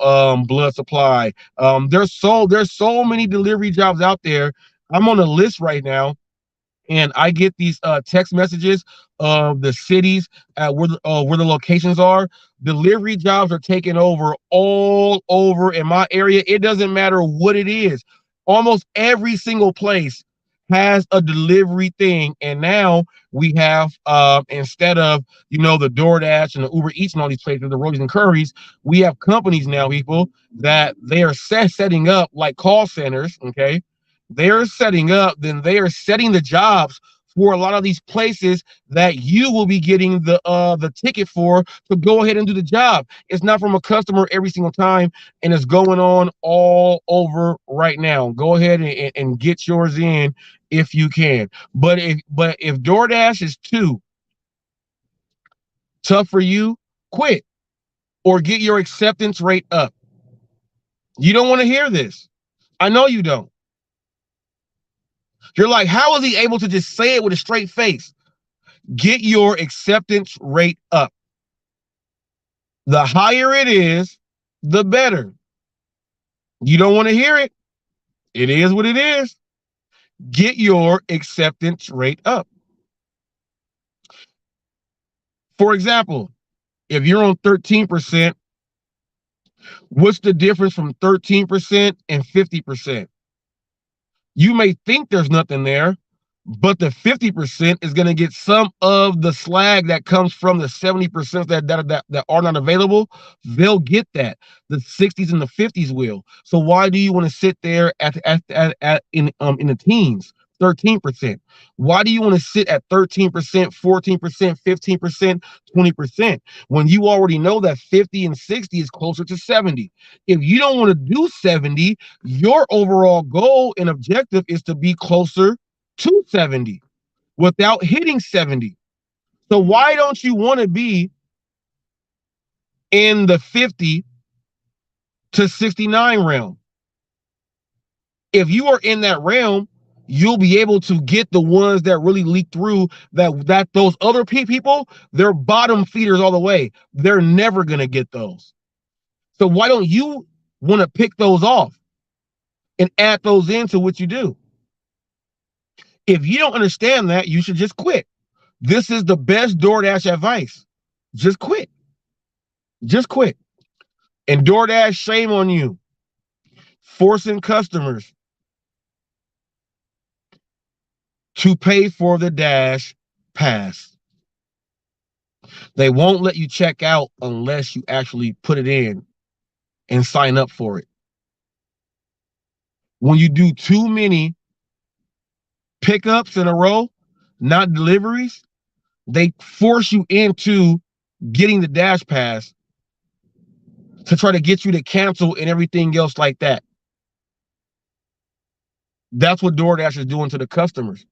blood supply. There's so many delivery jobs out there. I'm on a list right now, and I get these text messages of the cities where the locations are. Delivery jobs are taking over all over in my area. It doesn't matter what it is. Almost every single place has a delivery thing, and now we have instead of the DoorDash and the Uber Eats and all these places, the Roadies and Curries, we have companies now, people, that they are setting up like call centers. Okay, they're setting up, then they are setting the jobs for a lot of these places that you will be getting the ticket for to go ahead and do the job. It's not from a customer every single time, and it's going on all over right now. Go ahead and get yours in if you can. But if DoorDash is too tough for you, quit or get your acceptance rate up. You don't want to hear this. I know you don't. You're like, how is he able to just say it with a straight face? Get your acceptance rate up. The higher it is, the better. You don't want to hear it. It is what it is. Get your acceptance rate up. For example, if you're on 13%, what's the difference from 13% and 50%? You may think there's nothing there, but the 50% is going to get some of the slag that comes from the 70% that are not available. They'll get that. The 60s and the 50s will. So why do you want to sit there in the teens? 13%. Why do you want to sit at 13%, 14%, 15%, 20% when you already know that 50 and 60 is closer to 70? If you don't want to do 70, your overall goal and objective is to be closer to 70 without hitting 70. So why don't you want to be in the 50 to 69 realm? If you are in that realm, you'll be able to get the ones that really leak through, that those other people, they're bottom feeders all the way. They're never going to get those. So why don't you want to pick those off and add those into what you do? If you don't understand that, you should just quit. This is the best DoorDash advice. Just quit. Just quit. And DoorDash, shame on you. Forcing customers to pay for the Dash Pass. They won't let you check out unless you actually put it in and sign up for it. When you do too many pickups in a row, not deliveries, they force you into getting the Dash Pass to try to get you to cancel and everything else like that. That's what DoorDash is doing to the customers.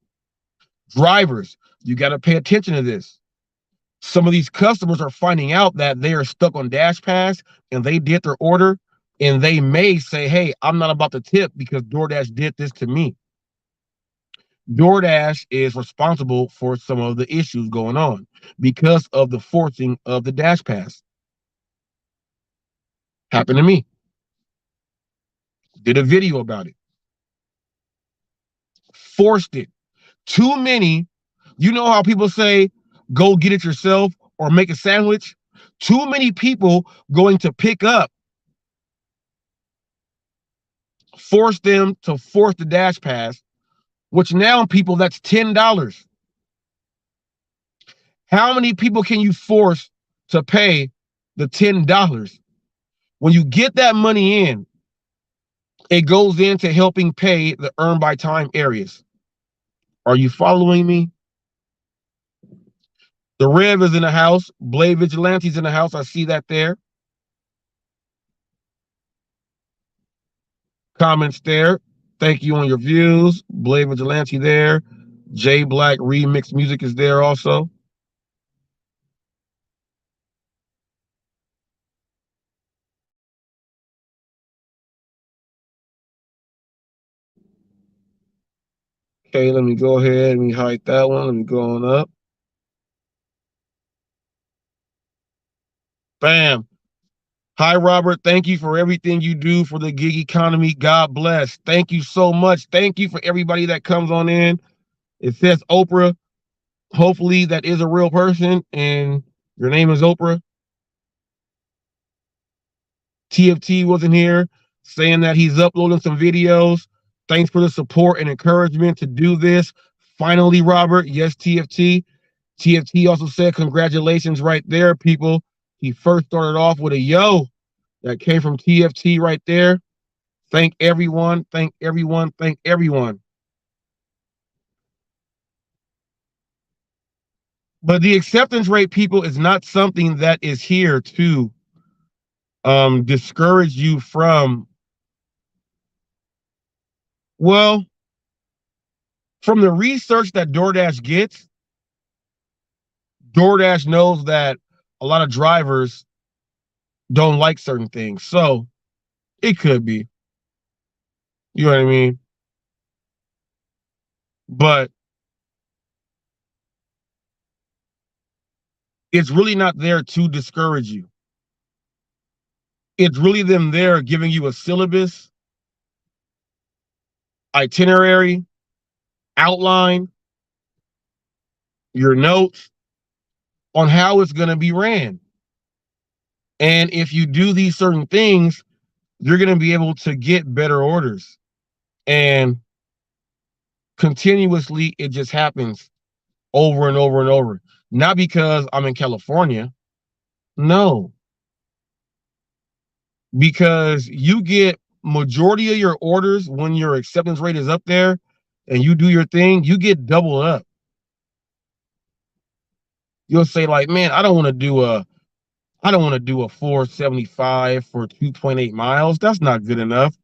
Drivers, you got to pay attention to this. Some of these customers are finding out that they are stuck on Dash Pass and they did their order, and they may say, hey, I'm not about to tip because DoorDash did this to me. DoorDash is responsible for some of the issues going on because of the forcing of the Dash Pass. Happened to me. Did a video about it. Forced it. Too many. You know how people say, go get it yourself or make a sandwich? Too many people going to pick up. Force them to force the Dash Pass, which now, people, that's $10. How many people can you force to pay the $10? When you get that money in, it goes into helping pay the earn by time areas. Are you following me? The Rev is in the house. Blade Vigilante's in the house. I see that there. Comments there. Thank you on your views. Blade Vigilante there. J Black Remix Music is there also. Okay, let me go ahead. Let me hide that one. Let me go on up. Bam. Hi, Robert. Thank you for everything you do for the gig economy. God bless. Thank you so much. Thank you for everybody that comes on in. It says Oprah. Hopefully that is a real person and your name is Oprah. TFT wasn't here saying that he's uploading some videos. Thanks for the support and encouragement to do this. Finally, Robert. Yes, TFT. TFT also said congratulations right there, people. He first started off with a yo that came from TFT right there. Thank everyone. Thank everyone. Thank everyone. But the acceptance rate, people, is not something that is here to discourage you from, well, from the research that DoorDash gets, DoorDash knows that a lot of drivers don't like certain things. So it could be. You know what I mean? But it's really not there to discourage you. It's really them there giving you a syllabus, itinerary, outline, your notes on how it's going to be ran. And if you do these certain things, you're going to be able to get better orders. And continuously, it just happens over and over and over. Not because I'm in California. No. Because you get majority of your orders when your acceptance rate is up there and you do your thing, you get double up. You'll say like, man, I don't want to do a 475 for 2.8 miles. That's not good enough.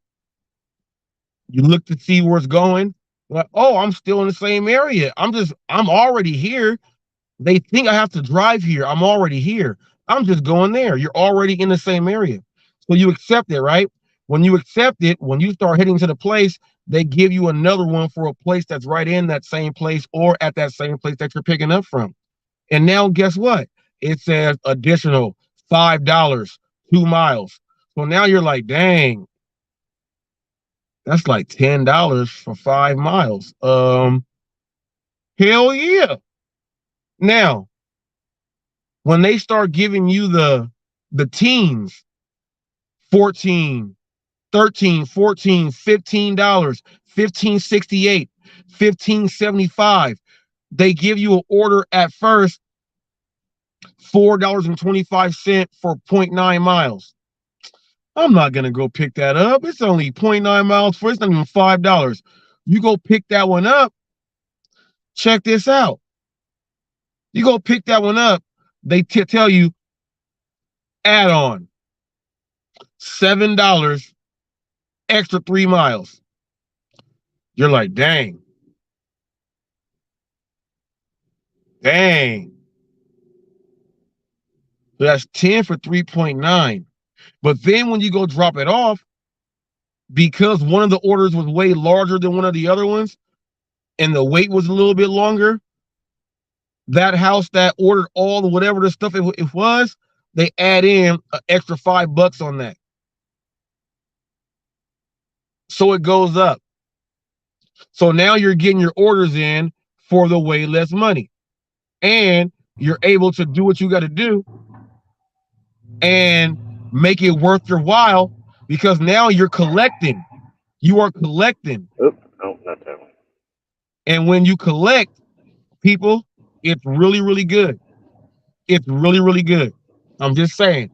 You look to see where it's going. Like, oh, I'm still in the same area. I'm already here. They think I have to drive here. I'm already here. I'm just going there. You're already in the same area. So you accept it, right? When you accept it, when you start heading to the place, they give you another one for a place that's right in that same place or at that same place that you're picking up from. And now guess what? It says additional $5, 2 miles. So now you're like, dang, that's like $10 for 5 miles. Hell yeah. Now, when they start giving you the teens, 14, 13, 14, $15, $15.68, $15.75, they give you an order at first, $4.25 for 0.9 miles. I'm not going to go pick that up. It's only 0.9 miles for it's not even $5. You go pick that one up. Check this out. You go pick that one up. They tell you add on $7 extra 3 miles. You're like, dang. Dang. So that's 10 for 3.9. But then when you go drop it off, because one of the orders was way larger than one of the other ones, and the wait was a little bit longer, that house that ordered all the whatever the stuff it was, they add in an extra $5 on that. So it goes up. So now you're getting your orders in for the way less money. And you're able to do what you got to do and make it worth your while because now you're collecting. You are collecting. Oops, no, not that one. And when you collect, people, it's really, really good. It's really, really good. I'm just saying.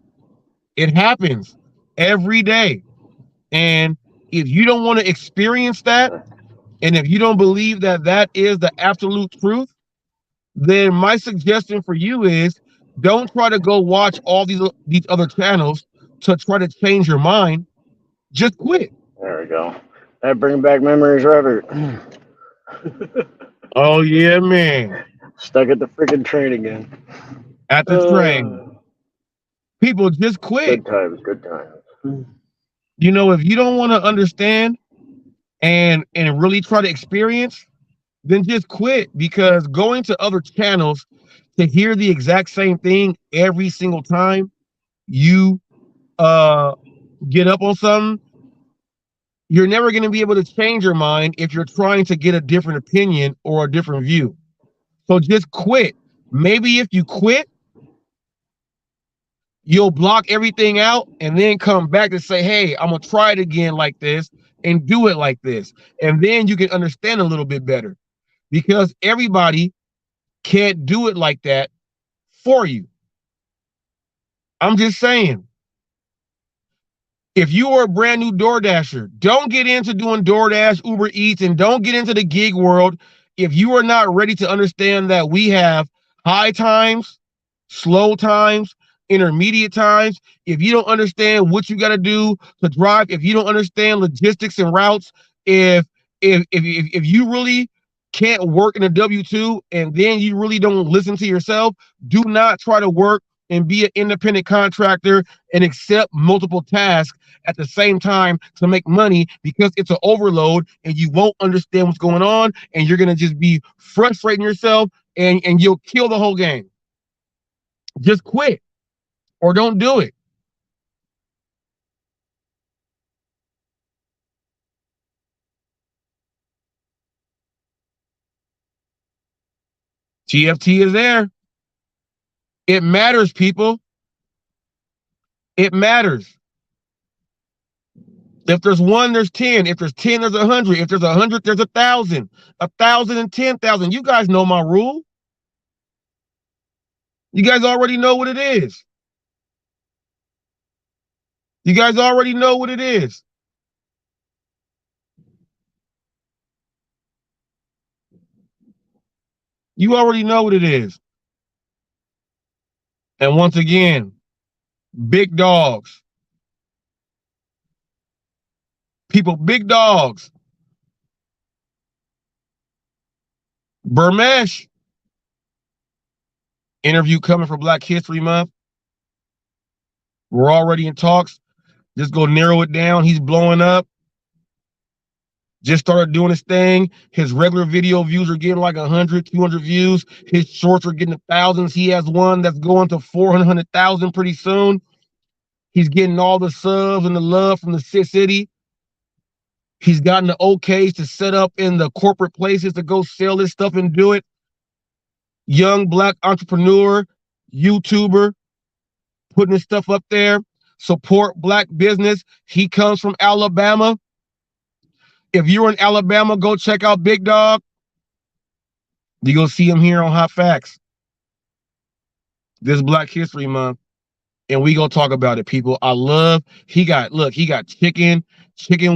It happens every day. And if you don't want to experience that, And if you don't believe that that is the absolute truth, then my suggestion for you is don't try to go watch all these other channels to try to change your mind. Just quit. There we go. That bring back memories, Robert. Oh yeah, man. Stuck at the freaking train again. At the train. People just quit. Good times, good times. You know, if you don't want to understand and really try to experience, then just quit, because going to other channels to hear the exact same thing every single time you get up on something, you're never going to be able to change your mind if you're trying to get a different opinion or a different view. So just quit. Maybe if you quit, you'll block everything out and then come back and say, hey, I'm going to try it again like this and do it like this. And then you can understand a little bit better, because everybody can't do it like that for you. I'm just saying. If you are a brand new DoorDasher, don't get into doing DoorDash, Uber Eats, and don't get into the gig world if you are not ready to understand that we have high times, slow times, intermediate times. If you don't understand what you got to do to drive, if you don't understand logistics and routes, if you really can't work in a W-2 and then you really don't listen to yourself, do not try to work and be an independent contractor and accept multiple tasks at the same time to make money, because it's an overload and you won't understand what's going on and you're going to just be frustrating yourself and you'll kill the whole game. Just quit or don't do it. TFT is there. It matters, people. It matters. If there's 1, there's 10. If there's 10, there's 100. If there's 100, there's 1,000. 1,000 and 10,000. You guys know my rule. You guys already know what it is. You guys already know what it is. You already know what it is. And once again, big dogs. People, big dogs. Burmesh. Interview coming for Black History Month. We're already in talks. Just go narrow it down. He's blowing up. Just started doing his thing. His regular video views are getting like 100, 200 views. His shorts are getting thousands. He has one that's going to 400,000 pretty soon. He's getting all the subs and the love from the city. He's gotten the okays to set up in the corporate places to go sell this stuff and do it. Young Black entrepreneur, YouTuber, putting his stuff up there. Support Black business. He comes from Alabama. If you're in Alabama, go check out Big Dog. You go see him here on Hot Facts this Black History Month, and we go talk about it, people. He got chicken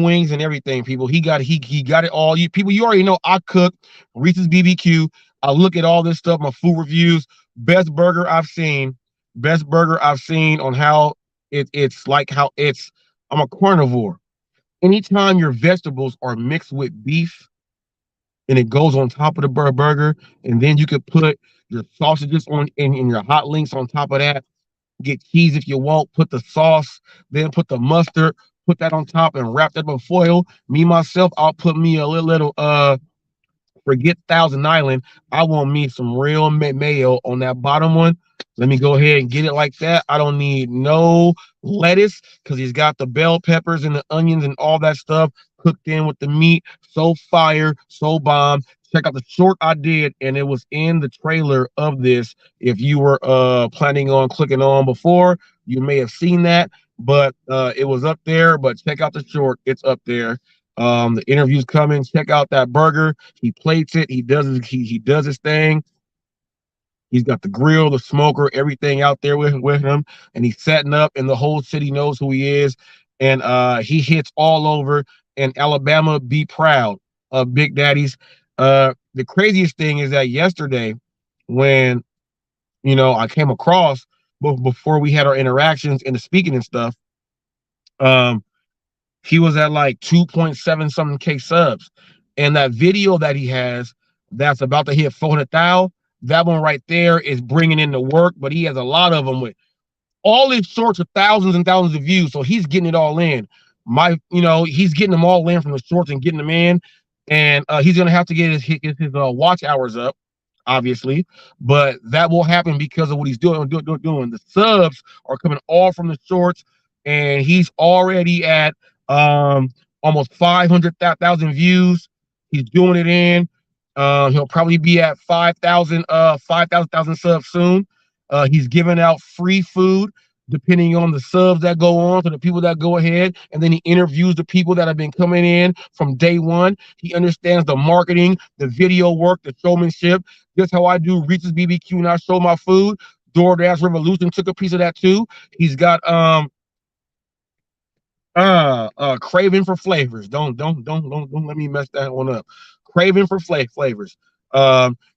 wings and everything, people. He got it all. You already know I cook Reese's BBQ. I look at all this stuff, my food reviews. Best burger I've seen on how it's like how it's. I'm a carnivore. Anytime your vegetables are mixed with beef and it goes on top of the burger, and then you could put your sausages on and your hot links on top of that, get cheese if you want, put the sauce, then put the mustard, put that on top and wrap that in foil. Me, myself, I'll put me a little forget Thousand Island. I want me some real mayo on that bottom one. Let me go ahead and get it like that. I don't need no lettuce because he's got the bell peppers and the onions and all that stuff cooked in with the meat. So fire, so bomb. Check out the short I did, and it was in the trailer of this. If you were planning on clicking on before, you may have seen that, but it was up there. But check out the short. It's up there. The interview's coming. Check out that burger. He plates it. He does his thing. He's got the grill, the smoker, everything out there with him, and he's setting up, and the whole city knows who he is. And he hits all over. And Alabama, be proud. Big Daddies. The craziest thing is that yesterday, when I came across before we had our interactions and the speaking and stuff, um, he was at like 2.7 something K subs, and that video that he has that's about to hit 400,000. That one right there is bringing in the work, but he has a lot of them with all his shorts are thousands and thousands of views, so he's getting it all in. He's getting them all in from the shorts and getting them in, and he's gonna have to get his watch hours up, obviously, but that will happen because of what he's doing. The subs are coming all from the shorts, and he's already at almost 500,000 views. He's doing it in. He'll probably be at 5,000 subs soon. He's giving out free food depending on the subs that go on to the people that go ahead, and then he interviews the people that have been coming in from day one. He understands the marketing, the video work, the showmanship. Just how I do Reese's BBQ and I show my food. DoorDash Revolution took a piece of that too. He's got craving for flavors. Don't let me mess that one up. Craving for flavors.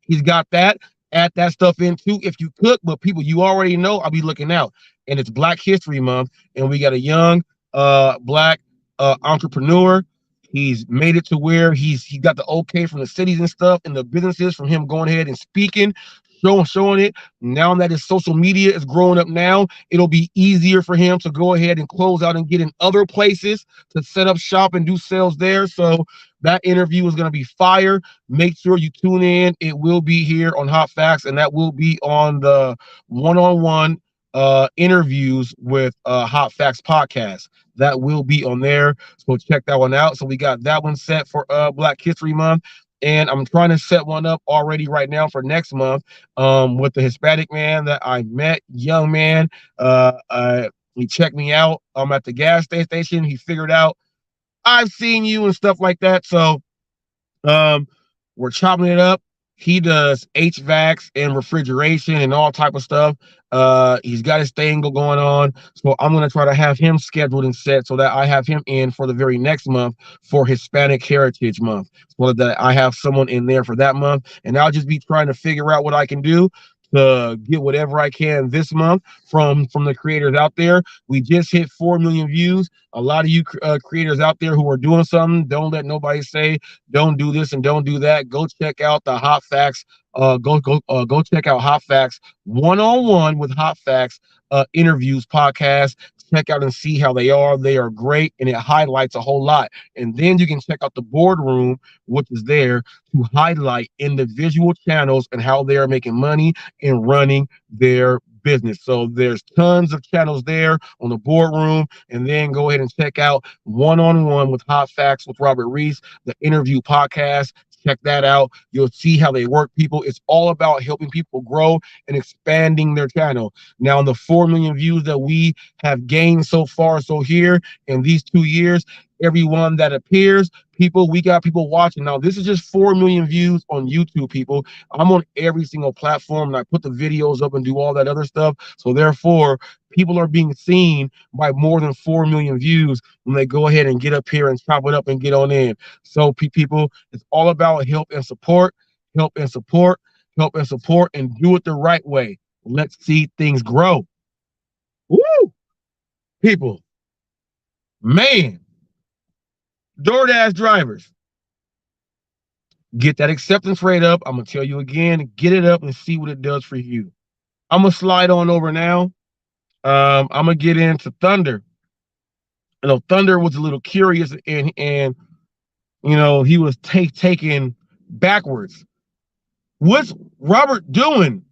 He's got that. Add that stuff in too if you cook, but people, you already know I'll be looking out. And it's Black History Month, and we got a young black entrepreneur. He's made it to where he got the okay from the cities and stuff and the businesses from him going ahead and speaking, showing it. Now that his social media is growing up now, it'll be easier for him to go ahead and close out and get in other places to set up shop and do sales there. So that interview is going to be fire. Make sure you tune in. It will be here on Hot Facts, and that will be on the one-on-one interviews with Hot Facts podcast. That will be on there. So check that one out. So we got that one set for Black History Month. And I'm trying to set one up already right now for next month with the Hispanic man that I met, young man. He checked me out. I'm at the gas station. He figured out I've seen you and stuff like that. So we're chopping it up. He does HVACs and refrigeration and all type of stuff. He's got his thing going on. So I'm going to try to have him scheduled and set so that I have him in for the very next month for Hispanic Heritage Month. So that I have someone in there for that month. And I'll just be trying to figure out what I can do to get whatever I can this month from the creators out there. We just hit 4 million views. A lot of you creators out there who are doing something, don't let nobody say don't do this and don't do that. Go check out the Hot Facts. Go check out Hot Facts one-on-one with Hot Facts interviews podcast. Check out and see how they are. They are great, and it highlights a whole lot. And then you can check out the boardroom, which is there to highlight individual channels and how they are making money and running their business. So there's tons of channels there on the boardroom. And then go ahead and check out one-on-one with Hot Facts with Robert Reese, the interview podcast. Check that out. You'll see how they work, people. It's all about helping people grow and expanding their channel. Now, the 4 million views that we have gained so far, so here in these 2 years, everyone that appears, people, we got people watching. Now, this is just 4 million views on YouTube, people. I'm on every single platform, and I put the videos up and do all that other stuff. So therefore, people are being seen by more than 4 million views when they go ahead and get up here and chop it up and get on in. So people, it's all about help and support, help and support, help and support, and do it the right way. Let's see things grow. Woo! People, man, DoorDash drivers, get that acceptance rate up. I'm going to tell you again, get it up and see what it does for you. I'm going to slide on over now. I'm going to get into Thunder. You know, Thunder was a little curious, and you know, he was taken backwards. What's Robert doing?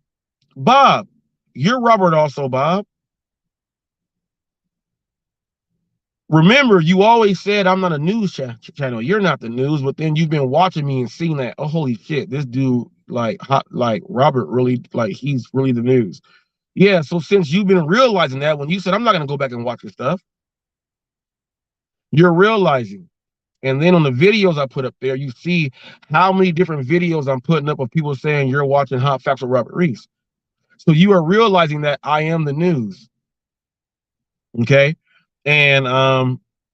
Bob, you're Robert also, Bob. Remember, you always said I'm not a news channel. You're not the news, but then you've been watching me and seeing that, oh, holy shit, this dude, like Robert really, like, he's really the news. Yeah, so since you've been realizing that, when you said I'm not going to go back and watch your stuff, you're realizing. And then on the videos I put up there, you see how many different videos I'm putting up of people saying you're watching Hot Facts with Robert Reese. So you are realizing that I am the news. Okay. And,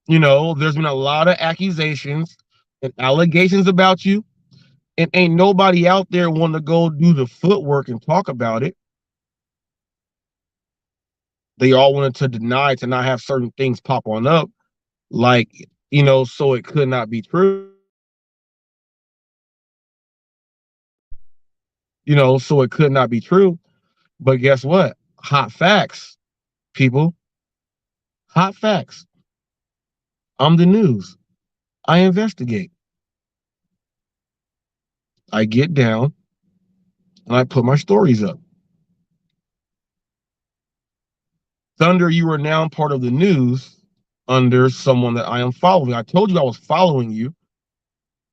you know, there's been a lot of accusations and allegations about you, and ain't nobody out there want to go do the footwork and talk about it. They all wanted to deny to not have certain things pop on up, like, so it could not be true. So it could not be true. But guess what? Hot facts, people. Hot facts. I'm the news. I investigate. I get down and I put my stories up. Thunder, you are now part of the news under someone that I am following. I told you I was following you.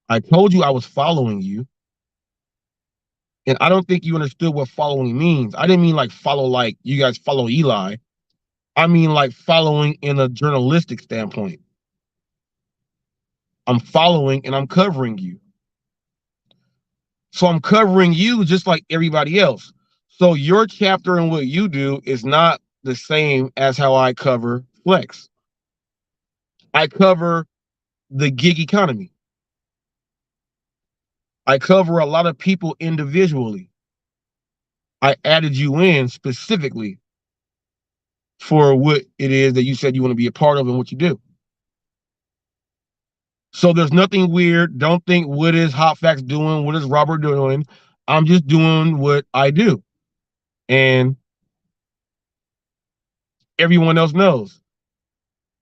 I told you I was following you. And I don't think you understood what following means. I didn't mean like follow like you guys follow Eli. I mean like following in a journalistic standpoint. I'm following and I'm covering you. So I'm covering you just like everybody else. So your chapter and what you do is not the same as how I cover Flex. I cover the gig economy. I cover a lot of people individually. I added you in specifically for what it is that you said you want to be a part of and what you do. So there's nothing weird. Don't think, what is Hot Facts doing? What is Robert doing? I'm just doing what I do. And everyone else knows.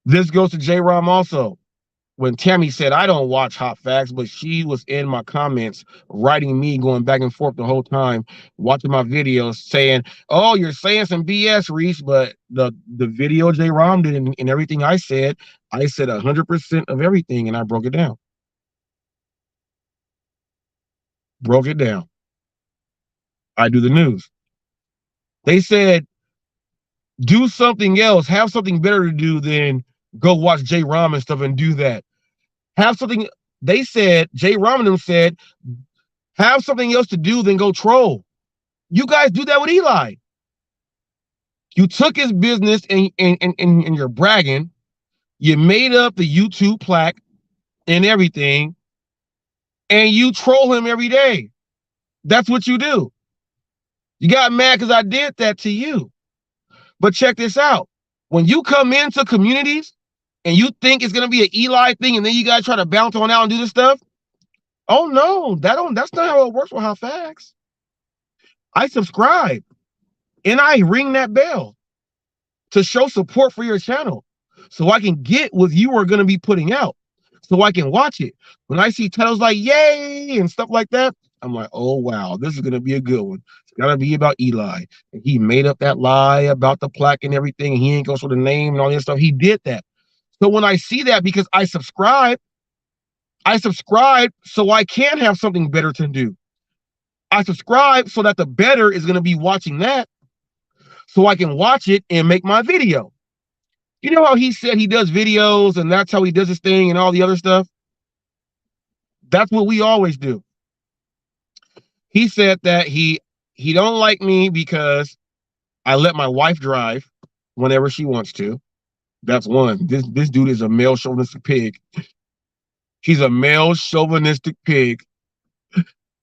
This goes to J-Rom also. When Tammy said, I don't watch Hot Facts, but she was in my comments, writing me, going back and forth the whole time, watching my videos, saying, oh, you're saying some BS, Reese, but the video J-Rom did and everything I said 100% of everything, and I broke it down. Broke it down. I do the news. They said, do something else, have something better to do than go watch J-Rom and stuff and do that. Have something, they said, J-Rom and them said, have something else to do than go troll. You guys do that with Eli. You took his business and you're bragging. You made up the YouTube plaque and everything, and you troll him every day. That's what you do. You got mad because I did that to you. But check this out. When you come into communities and you think it's gonna be an Eli thing, and then you guys try to bounce on out and do this stuff. Oh no, that's not how it works with Hot Facts. I subscribe and I ring that bell to show support for your channel, so I can get what you are gonna be putting out, so I can watch it. When I see titles like yay and stuff like that, I'm like, oh wow, this is gonna be a good one. It's gotta be about Eli. And he made up that lie about the plaque and everything, and he ain't gonna show the name and all this stuff. He did that. So when I see that, because I subscribe so I can have something better to do. I subscribe so that the better is gonna be watching that, so I can watch it and make my video. You know how he said he does videos and that's how he does his thing and all the other stuff? That's what we always do. He said that he don't like me because I let my wife drive whenever she wants to. That's one. This dude is a male chauvinistic pig. He's a male chauvinistic pig.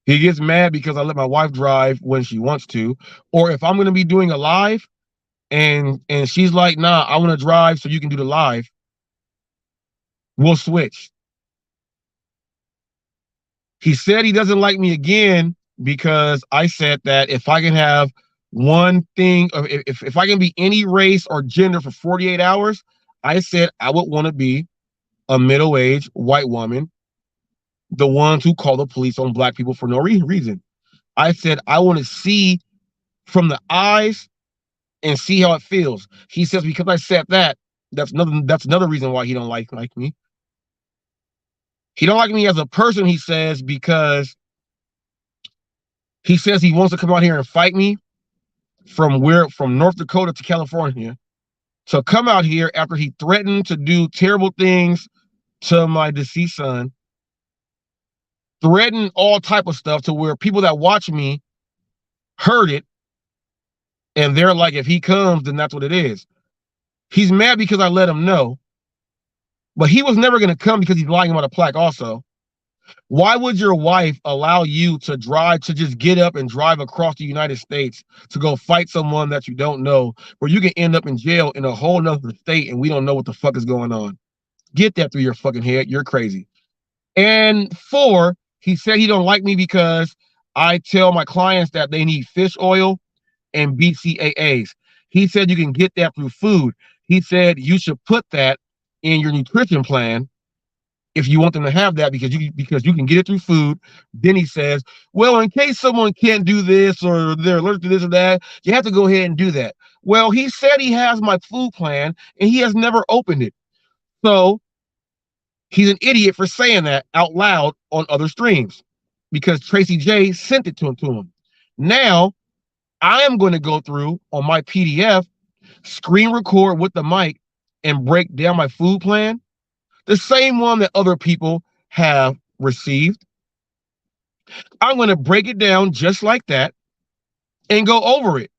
He gets mad because I let my wife drive when she wants to. Or if I'm going to be doing a live and she's like, nah, I want to drive so you can do the live, we'll switch. He said he doesn't like me again because I said that if I can have one thing, if I can be any race or gender for 48 hours, I said I would want to be a middle-aged white woman, the ones who call the police on black people for no reason. I said I want to see from the eyes and see how it feels. He says because I said that, that's another reason why he don't like me. He don't like me as a person, he says, because he says he wants to come out here and fight me from North Dakota to California, to come out here after he threatened to do terrible things to my deceased son, threatened all type of stuff to where people that watch me heard it, and they're like, if he comes, then that's what it is. He's mad because I let him know, but he was never going to come because he's lying about a plaque also. Why would your wife allow you to just get up and drive across the United States to go fight someone that you don't know, where you can end up in jail in a whole nother state and we don't know what the fuck is going on? Get that through your fucking head. You're crazy. And 4, he said he don't like me because I tell my clients that they need fish oil and BCAAs. He said you can get that through food. He said you should put that in your nutrition plan if you want them to have that, because you can get it through food. Then he says, well, in case someone can't do this or they're allergic to this or that, you have to go ahead and do that. Well, he said he has my food plan and he has never opened it. So he's an idiot for saying that out loud on other streams, because Tracy J sent it to him. Now, I am going to go through on my PDF, screen record with the mic, and break down my food plan, the same one that other people have received. I'm going to break it down just like that and go over it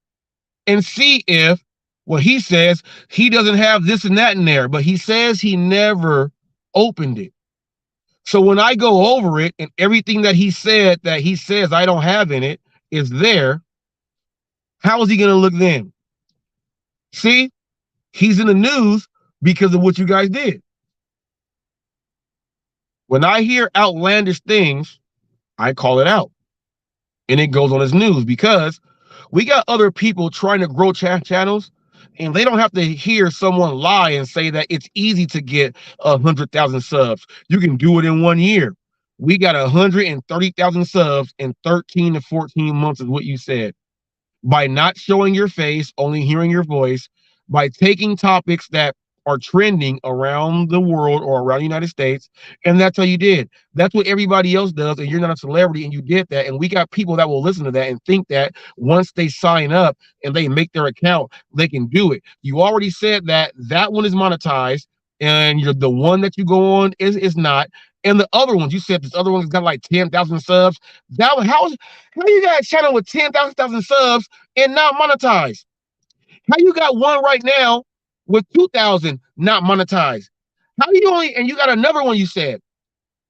and see if, well, he says he doesn't have this and that in there, but he says he never opened it. So when I go over it and everything that he said that he says I don't have in it is there, how is he going to look then? See, he's in the news because of what you guys did. When I hear outlandish things, I call it out. And it goes on his news, because we got other people trying to grow channels, and they don't have to hear someone lie and say that it's easy to get 100,000 subs. You can do it in 1 year. We got 130,000 subs in 13 to 14 months is what you said. By not showing your face, only hearing your voice, by taking topics that are trending around the world or around the United States, and that's how you did. That's what everybody else does, and you're not a celebrity, and you did that. And we got people that will listen to that and think that once they sign up and they make their account, they can do it. You already said that one is monetized, and you're the one that you go on is not. And the other ones, you said this other one's got like 10,000 subs. How you got a channel with 10,000 subs and not monetized? How you got one right now with 2,000 not monetized? How do you and you got another one you said?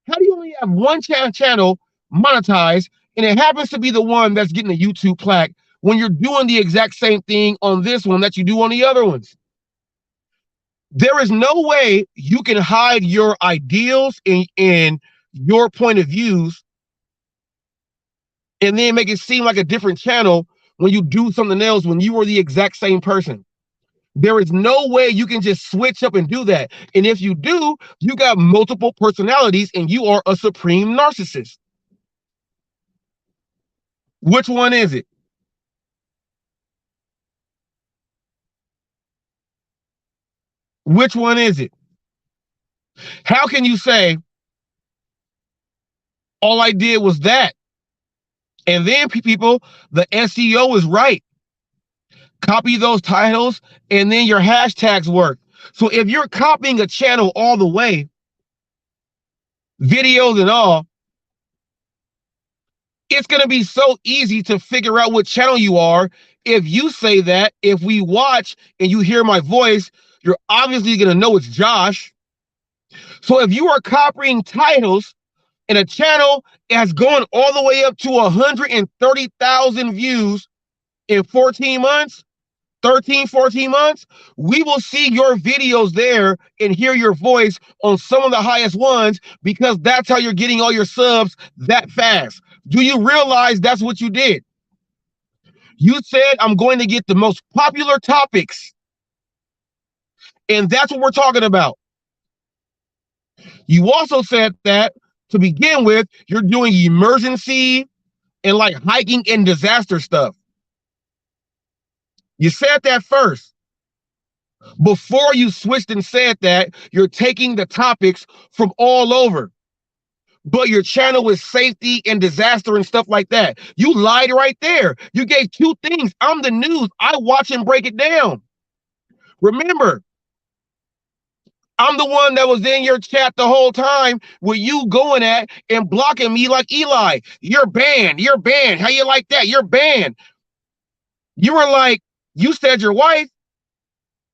How do you only have one channel monetized and it happens to be the one that's getting a YouTube plaque when you're doing the exact same thing on this one that you do on the other ones? There is no way you can hide your ideals in your point of views and then make it seem like a different channel when you do something else when you are the exact same person. There is no way you can just switch up and do that. And if you do, you got multiple personalities and you are a supreme narcissist. Which one is it? Which one is it? How can you say, all I did was that? And then people, the SEO is right. Copy those titles and then your hashtags work. So if you're copying a channel all the way, videos and all, it's going to be so easy to figure out what channel you are. If you say that, if we watch and you hear my voice, you're obviously going to know it's Josh. So if you are copying titles and a channel has gone all the way up to 130,000 views in 14 months, 13, 14 months, we will see your videos there and hear your voice on some of the highest ones, because that's how you're getting all your subs that fast. Do you realize that's what you did? You said, I'm going to get the most popular topics. And that's what we're talking about. You also said that to begin with, you're doing emergency and like hiking and disaster stuff. You said that first. Before you switched and said that, you're taking the topics from all over. But your channel is safety and disaster and stuff like that. You lied right there. You gave two things. I'm the news. I watch and break it down. Remember, I'm the one that was in your chat the whole time with you going at and blocking me like Eli. You're banned. You're banned. How you like that? You're banned. You were like, you said your wife,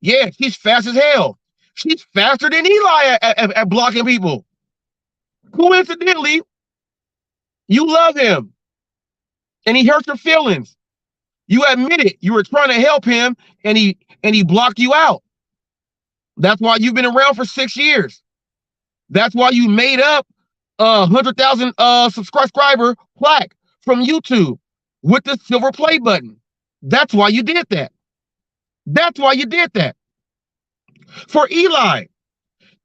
yeah, she's fast as hell. She's faster than Eli at blocking people. Coincidentally, You love him, and he hurt your feelings. You admit it. You were trying to help him, and he blocked you out. That's why you've been around for 6 years. That's why you made up 100,000 subscriber plaque from YouTube with the silver play button. That's why you did that. That's why you did that. For Eli,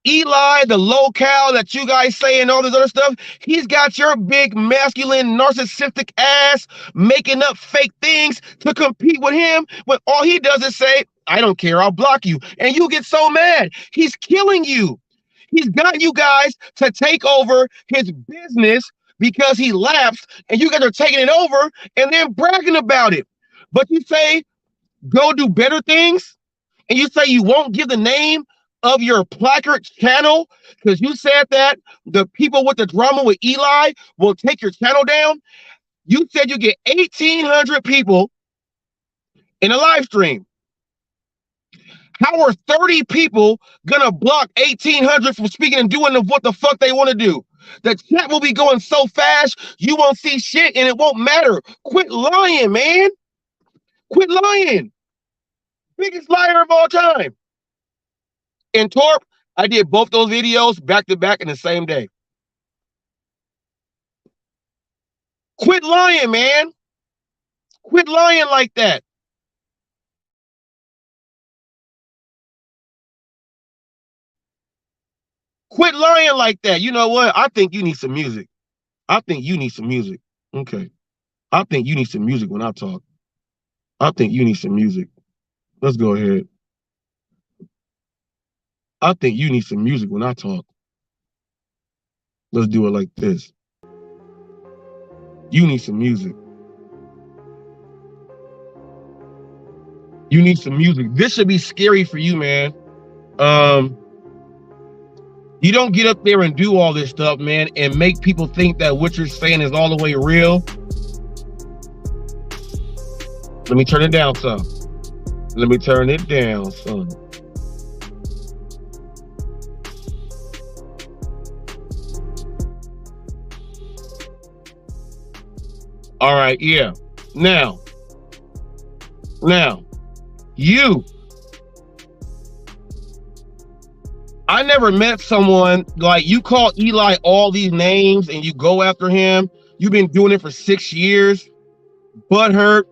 the locale that you guys say and all this other stuff, he's got your big masculine narcissistic ass making up fake things to compete with him when all he does is say, I don't care, I'll block you. And you get so mad. He's killing you. He's got you guys to take over his business because he lapsed, and you guys are taking it over and then bragging about it. But you say, go do better things, and you say you won't give the name of your placard channel because you said that the people with the drama with Eli will take your channel down. You said you get 1,800 people in a live stream. How are 30 people gonna block 1,800 from speaking and doing what the fuck they want to do? The chat will be going so fast, you won't see shit and it won't matter. Quit lying, man. Quit lying. Biggest liar of all time. In Torp, I did both those videos back to back in the same day. Quit lying, man. Quit lying like that. Quit lying like that. You know what? I think you need some music. I think you need some music. Okay. I think you need some music when I talk. I think you need some music. Let's go ahead. I think you need some music when I talk. Let's do it like this. You need some music. You need some music. This should be scary for you, man. You don't get up there and do all this stuff, man, and make people think that what you're saying is all the way real. Let me turn it down some. Let me turn it down some. All right, yeah. Now, I never met someone like you. Call Eli all these names and you go after him. You've been doing it for 6 years. Butthurt.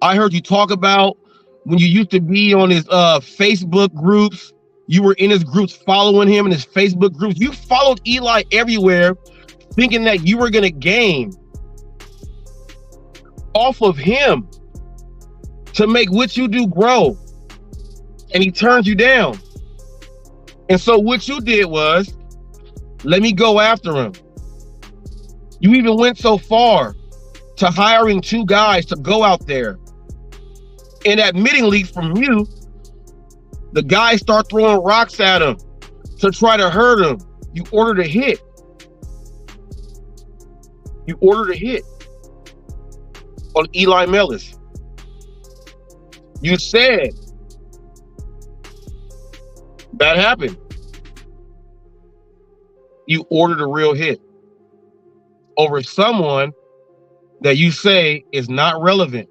I heard you talk about when you used to be on his Facebook groups. You were in his groups following him in his Facebook groups. You followed Eli everywhere thinking that you were going to gain off of him to make what you do grow. And he turns you down. And so what you did was, let me go after him. You even went so far to hiring 2 guys to go out there. And admittingly from you, the guys start throwing rocks at him to try to hurt him. You ordered a hit. You ordered a hit on Eli Mellis. You said that happened. You ordered a real hit over someone that you say is not relevant.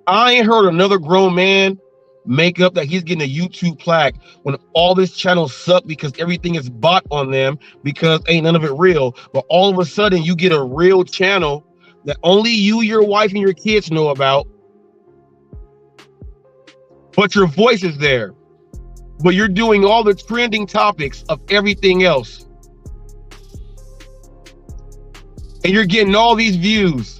I ain't heard another grown man make up that he's getting a YouTube plaque when all this channels suck because everything is bought on them because ain't none of it real. But all of a sudden you get a real channel that only you, your wife, and your kids know about. But your voice is there. But you're doing all the trending topics of everything else. And you're getting all these views.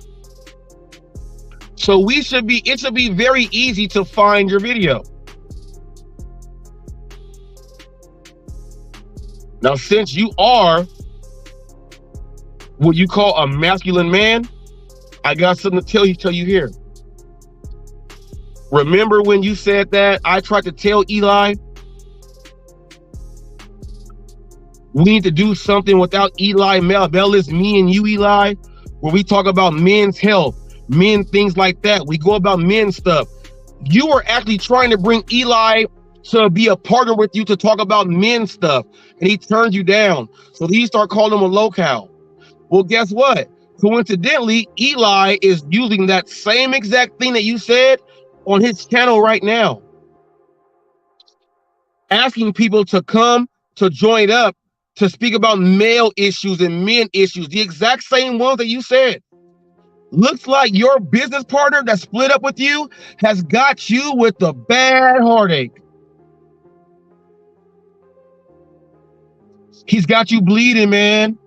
So it should be very easy to find your video. Now, since you are what you call a masculine man, I got something to tell you here. Remember when you said that I tried to tell Eli we need to do something without Eli Mellis, me and you, Eli, where we talk about men's health, men, things like that. We go about men's stuff. You were actually trying to bring Eli to be a partner with you to talk about men stuff, and he turned you down. So you start calling him a locale. Well, guess what? Coincidentally, Eli is using that same exact thing that you said on his channel right now, asking people to come to join up to speak about male issues and men issues, the exact same ones that you said. Looks like your business partner that split up with you has got you with the bad heartache. He's got you bleeding, man.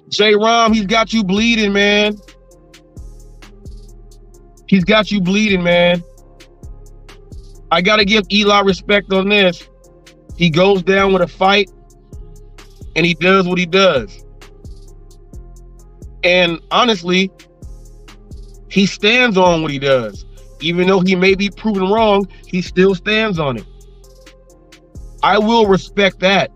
J-Rom, he's got you bleeding, man. He's got you bleeding, man. I got to give Eli respect on this. He goes down with a fight, and he does what he does. And honestly, he stands on what he does. Even though he may be proven wrong, he still stands on it. I will respect that.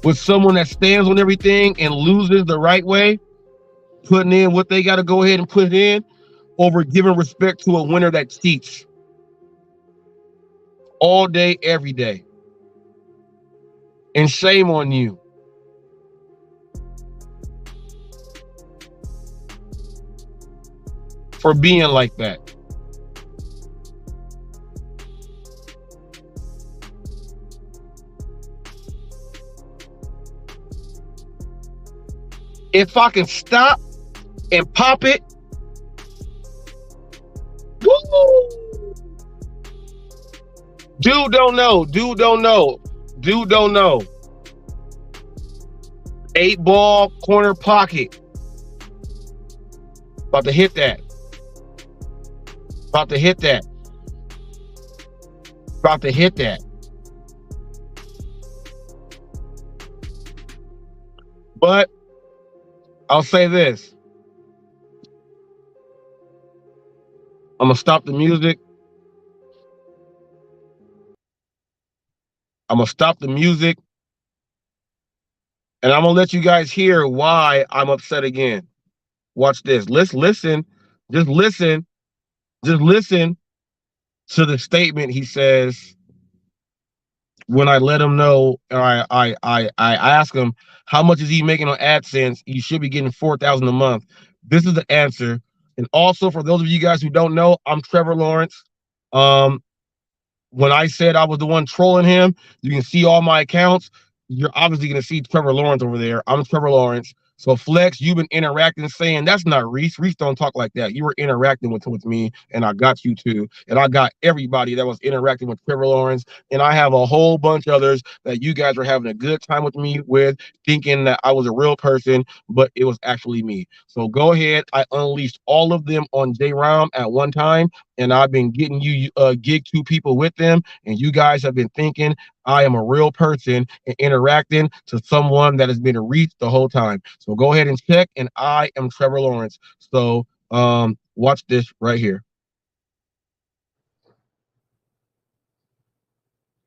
With someone that stands on everything and loses the right way, putting in what they got to go ahead and put in, over giving respect to a winner that cheats. All day, every day. And shame on you. For being like that. If I can stop and pop it, woo! Dude don't know. 8-ball corner pocket. About to hit that. But I'll say this. I'm going to stop the music. And I'm going to let you guys hear why I'm upset again. Watch this. Let's listen. Just listen to the statement he says when I let him know, I ask him, how much is he making on AdSense? You should be getting $4,000 a month. This is the answer. And also, for those of you guys who don't know, I'm Trevor Lawrence. When I said I was the one trolling him, you can see all my accounts. You're obviously going to see Trevor Lawrence over there. I'm Trevor Lawrence. So Flex, you've been interacting, saying that's not Reese. Reese don't talk like that. You were interacting with me, and I got you too. And I got everybody that was interacting with Trevor Lawrence. And I have a whole bunch of others that you guys were having a good time with me with, thinking that I was a real person, but it was actually me. So go ahead. I unleashed all of them on J-Rom at one time, and I've been getting you gig 2 people with them, and you guys have been thinking I am a real person and interacting to someone that has been a Reese the whole time. So go ahead and check, and I am Trevor Lawrence. So watch this right here.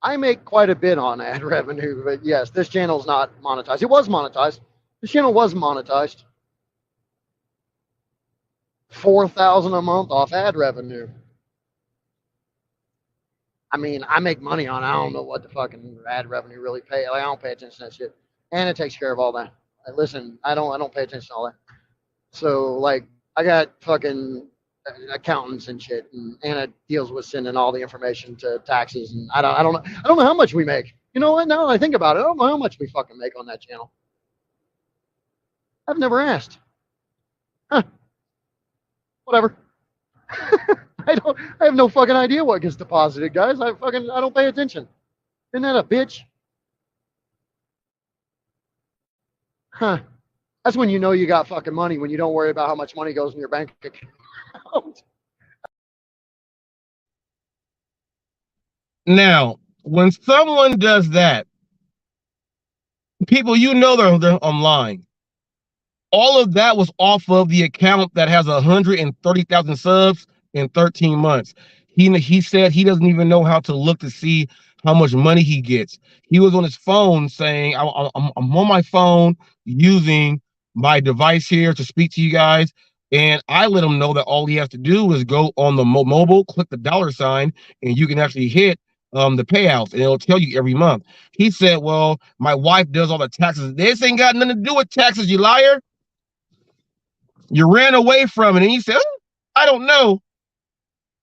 I make quite a bit on ad revenue, but yes, this channel's not monetized. It was monetized. This channel was monetized. $4,000 a month off ad revenue. I mean, I make money on it. I don't know what the fucking ad revenue really pay. Like, I don't pay attention to that shit. And it takes care of all that. Like, listen, I don't pay attention to all that. So like, I got fucking accountants and shit, and Anna deals with sending all the information to taxes, and I don't know how much we make. You know what? Now that I think about it, I don't know how much we fucking make on that channel. I've never asked. Huh. Whatever. I have no fucking idea what gets deposited, guys. I don't pay attention. Isn't that a bitch? Huh. That's when you know you got fucking money, when you don't worry about how much money goes in your bank account. Now, when someone does that, people, you know they're lying. All of that was off of the account that has 130,000 subs in 13 months. He said he doesn't even know how to look to see how much money he gets. He was on his phone saying, I'm on my phone using my device here to speak to you guys, And I let him know that all he has to do is go on the mobile, click the $sign, and you can actually hit the payouts, and it'll tell you every month. He said, well, my wife does all the taxes. This ain't got nothing to do with taxes, you liar. You ran away from it. And he said, oh, I don't know.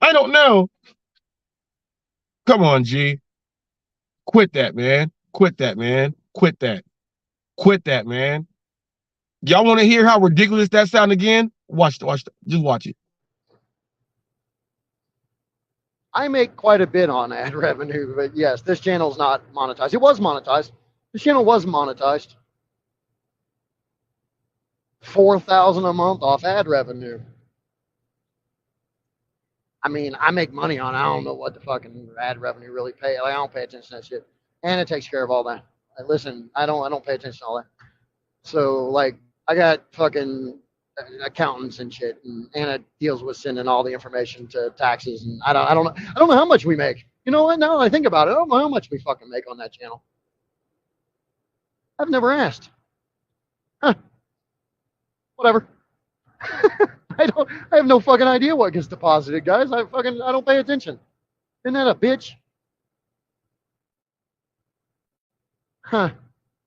I don't know. Come on, G. Quit that, man. Quit that, man. Quit that. Quit that, man. Y'all want to hear how ridiculous that sound again? Just watch it. I make quite a bit on ad revenue, but yes, this channel's not monetized. It was monetized. This channel was monetized. 4,000 a month off ad revenue. I mean, I make money on it. I don't know what the fucking ad revenue really pay. Like, I don't pay attention to that shit. And it takes care of all that. Like, listen, I don't pay attention to all that. So like, I got fucking accountants and shit, and Anna deals with sending all the information to taxes, and I don't know how much we make. You know what? Now that I think about it, I don't know how much we fucking make on that channel. I've never asked. Huh. Whatever. I have no fucking idea what gets deposited, guys. I don't pay attention. Isn't that a bitch? Huh.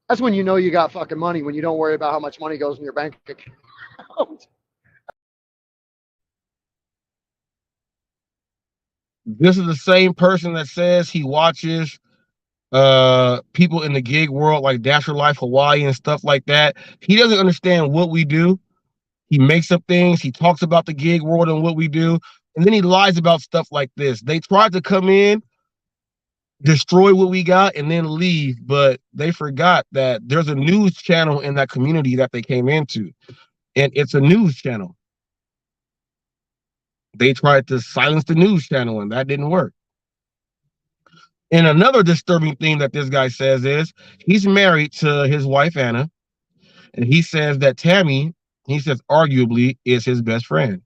That's when you know you got fucking money, when you don't worry about how much money goes in your bank account. This is the same person that says he watches people in the gig world like Dasher Life Hawaii and stuff like that. He doesn't understand what we do. He makes up things. He talks about the gig world and what we do, and then he lies about stuff like this. They tried to come in, destroy what we got, and then leave, but they forgot that there's a news channel in that community that they came into, and it's a news channel. They tried to silence the news channel, and that didn't work. And another disturbing thing that this guy says is he's married to his wife, Anna, and he says that Tammy, he says, arguably is his best friend.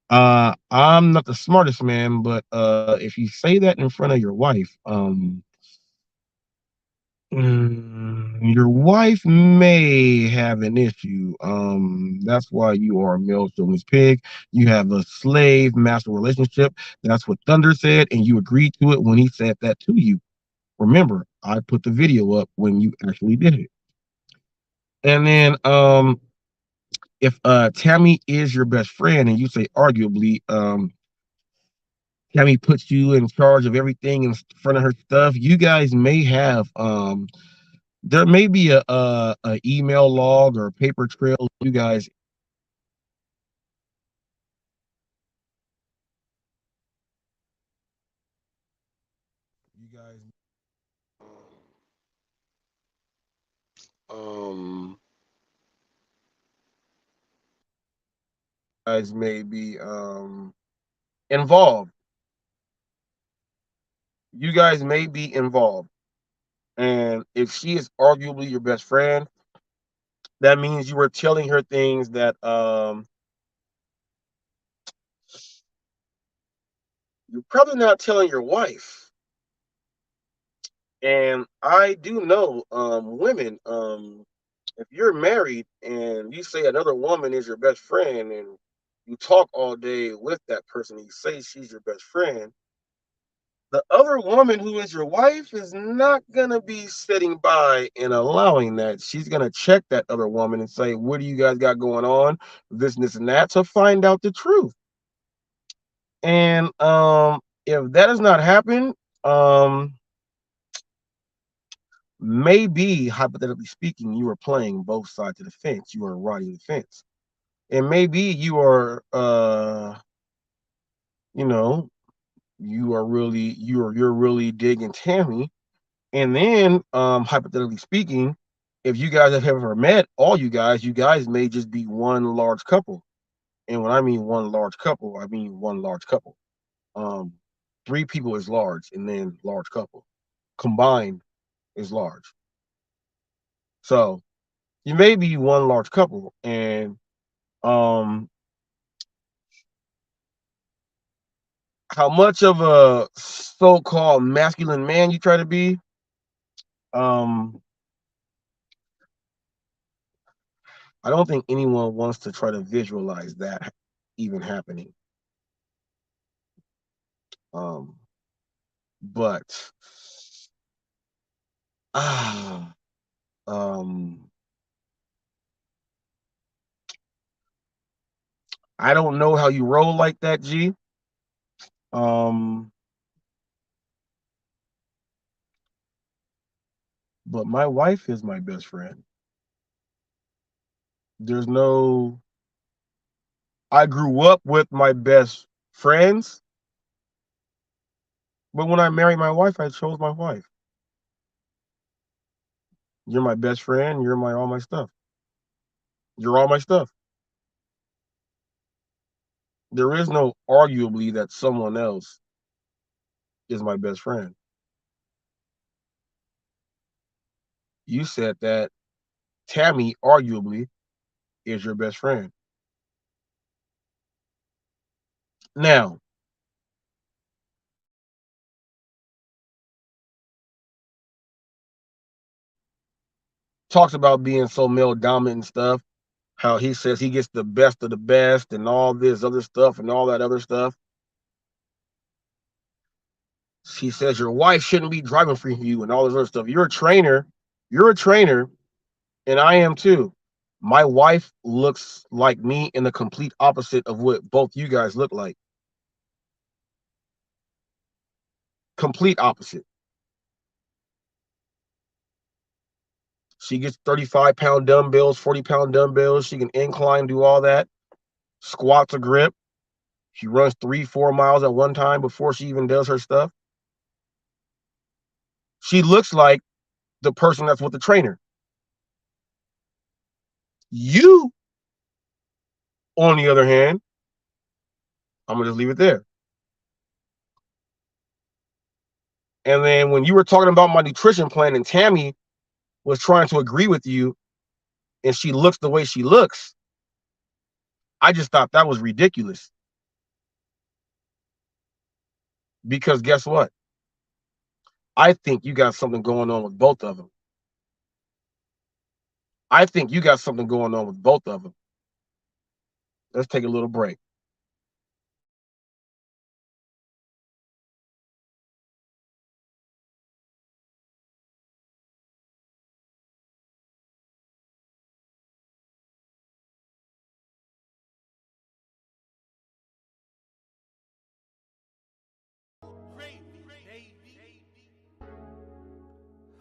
I'm not the smartest man, but if you say that in front of your wife, your wife may have an issue. That's why you are a male chauvinist pig. You have a slave master relationship. That's what Thunder said, and you agreed to it when he said that to you. Remember, I put the video up when you actually did it. And then if Tammy is your best friend and you say arguably, Tammy puts you in charge of everything in front of her stuff, you guys may have there may be a email log or a paper trail. You guys guys may be involved. You guys may be involved. And if she is arguably your best friend, that means you were telling her things that you're probably not telling your wife. And I do know women, if you're married and you say another woman is your best friend and you talk all day with that person, you say she's your best friend, the other woman who is your wife is not going to be sitting by and allowing that. She's going to check that other woman and say, what do you guys got going on? This and that, to find out the truth. And if that does not happen, maybe, hypothetically speaking, you are playing both sides of the fence. You are riding the fence. And maybe you are, you're really digging Tammy. And then, hypothetically speaking, if you guys have ever met, all you guys may just be one large couple. And when I mean one large couple, I mean one large couple. 3 people is large, and then large couple. Combined is large. So you may be one large couple, and how much of a so-called masculine man you try to be, I don't think anyone wants to try to visualize that even happening. But I don't know how you roll like that, G. But my wife is my best friend. I grew up with my best friends, but when I married my wife, I chose my wife. You're my best friend. You're all my stuff. You're all my stuff. There is no arguably that someone else is my best friend. You said that Tammy arguably is your best friend. Now, talks about being so male dominant and stuff, how he says he gets the best of the best and all this other stuff and all that other stuff. She says your wife shouldn't be driving for you and all this other stuff. You're a trainer, and I am too. My wife looks like me in the complete opposite of what both you guys look like. Complete opposite. She gets 35-pound dumbbells, 40-pound dumbbells. She can incline, do all that. Squats a grip. She runs 3-4 miles at one time before she even does her stuff. She looks like the person that's with the trainer. You, on the other hand, I'm going to just leave it there. And then when you were talking about my nutrition plan and Tammy was trying to agree with you and she looks the way she looks, I just thought that was ridiculous. Because guess what? I think you got something going on with both of them. Let's take a little break.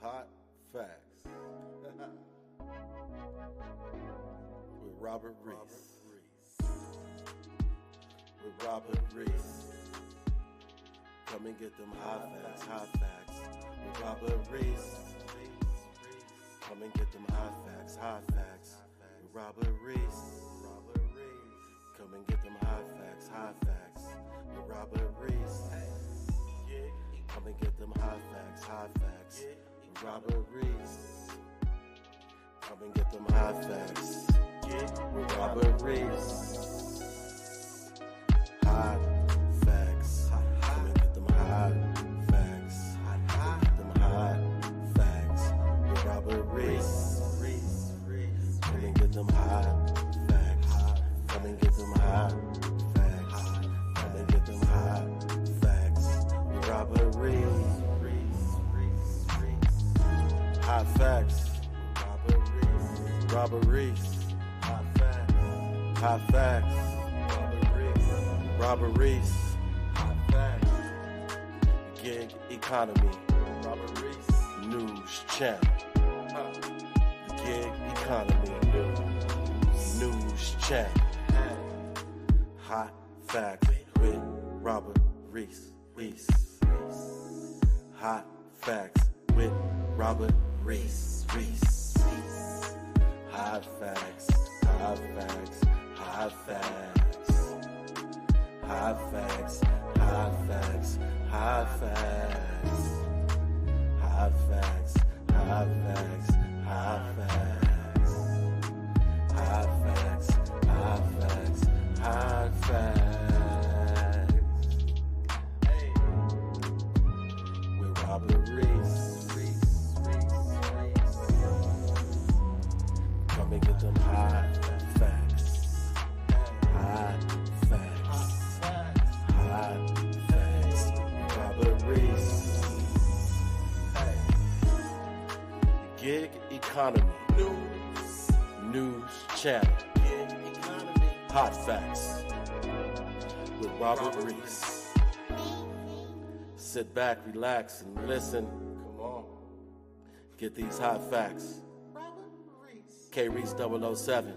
Hot Facts with Robert Reese. Come and get them hot facts with Robert Reese. Come and get them hot facts with Robert Reese. Come and get them hot facts with Robert Reese. Come and get them hot facts with Robert Reese. Come and get them hot facts with Robert Reese. Hot facts. Come and get them hot facts. Come and get them hot facts with Robert Reese. Come and get them hot facts. Come and get them hot facts. Come and get them hot facts with Robert Reese. Hot facts. Robert Reese. Hot facts. Robert Reese. Hot facts. Gig economy. Robert Reese. News channel. The gig economy. News channel. Hot facts with Robert Reese. Hot facts with Robert Reese. Hot facts. Hot facts. Hot facts. Hot facts. Hot facts. Hot facts. Hot facts. Hot facts. Hot facts. Hot facts. Hot facts. Hot facts. Hey. With Robert Reese. Come and get them hot Gig economy. News channel. Gig economy. Hot facts with Robert Reese. Sit back, relax, and listen. Come on. Get these hot facts. K Reese 007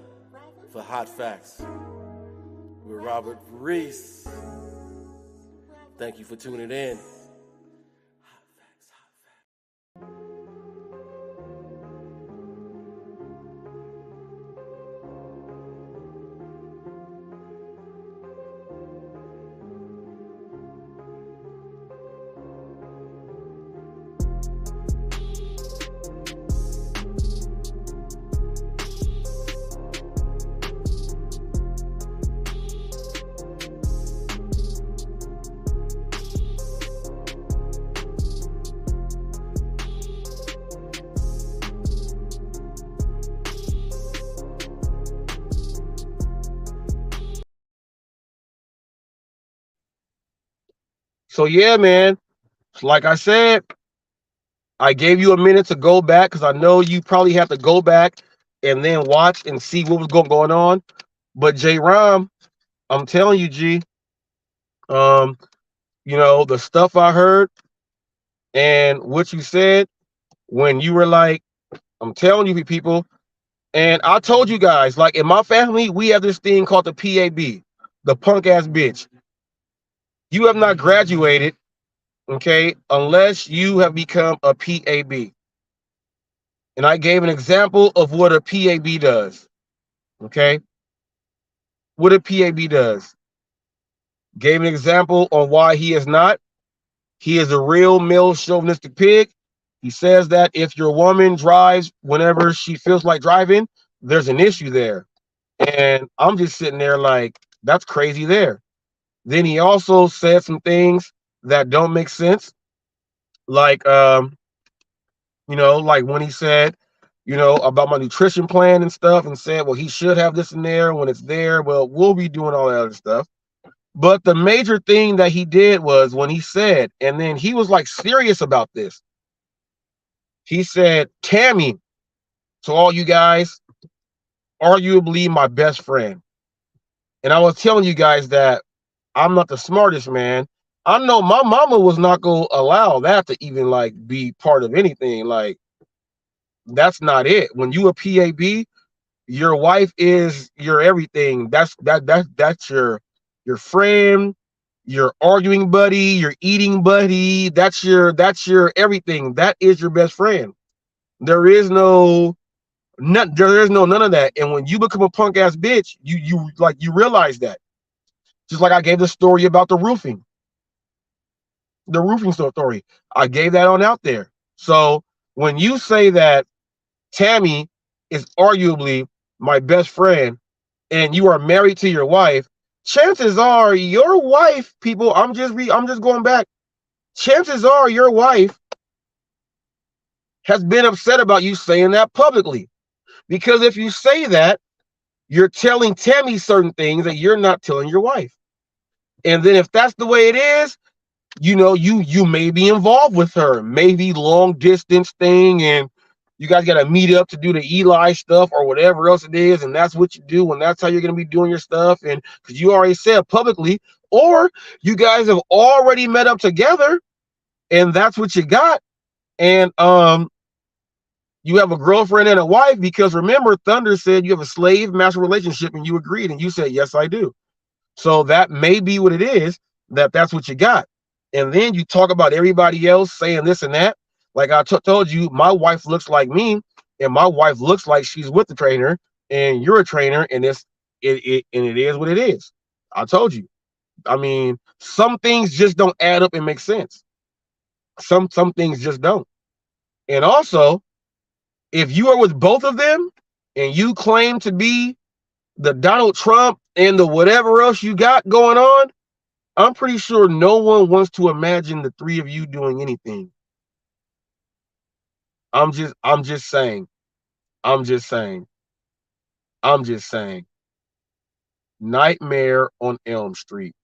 for Hot Facts with Robert Reese. Thank you for tuning in. Hot facts, hot facts. So yeah, man. Like I said, I gave you a minute to go back because I know you probably have to go back and then watch and see what was going on. But J Rom, I'm telling you, G, the stuff I heard and what you said when you were like, I'm telling you, people, and I told you guys, like in my family, we have this thing called the PAB, the punk ass bitch. You have not graduated, okay, unless you have become a PAB. And I gave an example of what a PAB does, okay? What a PAB does. Gave an example on why he is not. He is a real male chauvinistic pig. He says that if your woman drives whenever she feels like driving, there's an issue there. And I'm just sitting there like, that's crazy there. Then he also said some things that don't make sense. Like, like when he said, about my nutrition plan and stuff and said, well, he should have this in there when it's there. Well, we'll be doing all that other stuff. But the major thing that he did was when he said, and then he was like serious about this. He said, Tammy, to all you guys, arguably my best friend. And I was telling you guys that I'm not the smartest man. I know my mama was not going to allow that to even like be part of anything. Like, that's not it. When you a PAB, your wife is your everything. That's your friend, your arguing buddy, your eating buddy. That's your everything. That is your best friend. There is none of that. And when you become a punk ass bitch, you realize that. Just like I gave the story about the roofing story. I gave that on out there. So when you say that Tammy is arguably my best friend and you are married to your wife, chances are your wife, people, I'm just going back. Chances are your wife has been upset about you saying that publicly. Because if you say that, you're telling Tammy certain things that you're not telling your wife. And then if that's the way it is, you may be involved with her, maybe long distance thing, and you guys got to meet up to do the Eli stuff or whatever else it is, and that's what you do, and that's how you're going to be doing your stuff, and because you already said publicly, or you guys have already met up together, and that's what you got, and you have a girlfriend and a wife, because remember, Thunder said you have a slave-master relationship, and you agreed, and you said, yes, I do. So that may be what it is, that's what you got. And then you talk about everybody else saying this and that. Like I told you, my wife looks like me, and my wife looks like she's with the trainer, and you're a trainer, and it is what it is. I told you. I mean, some things just don't add up and make sense. Some things just don't. And also, if you are with both of them and you claim to be the Donald Trump and the whatever else you got going on, I'm pretty sure no one wants to imagine the three of you doing anything. I'm just saying. Nightmare on Elm Street.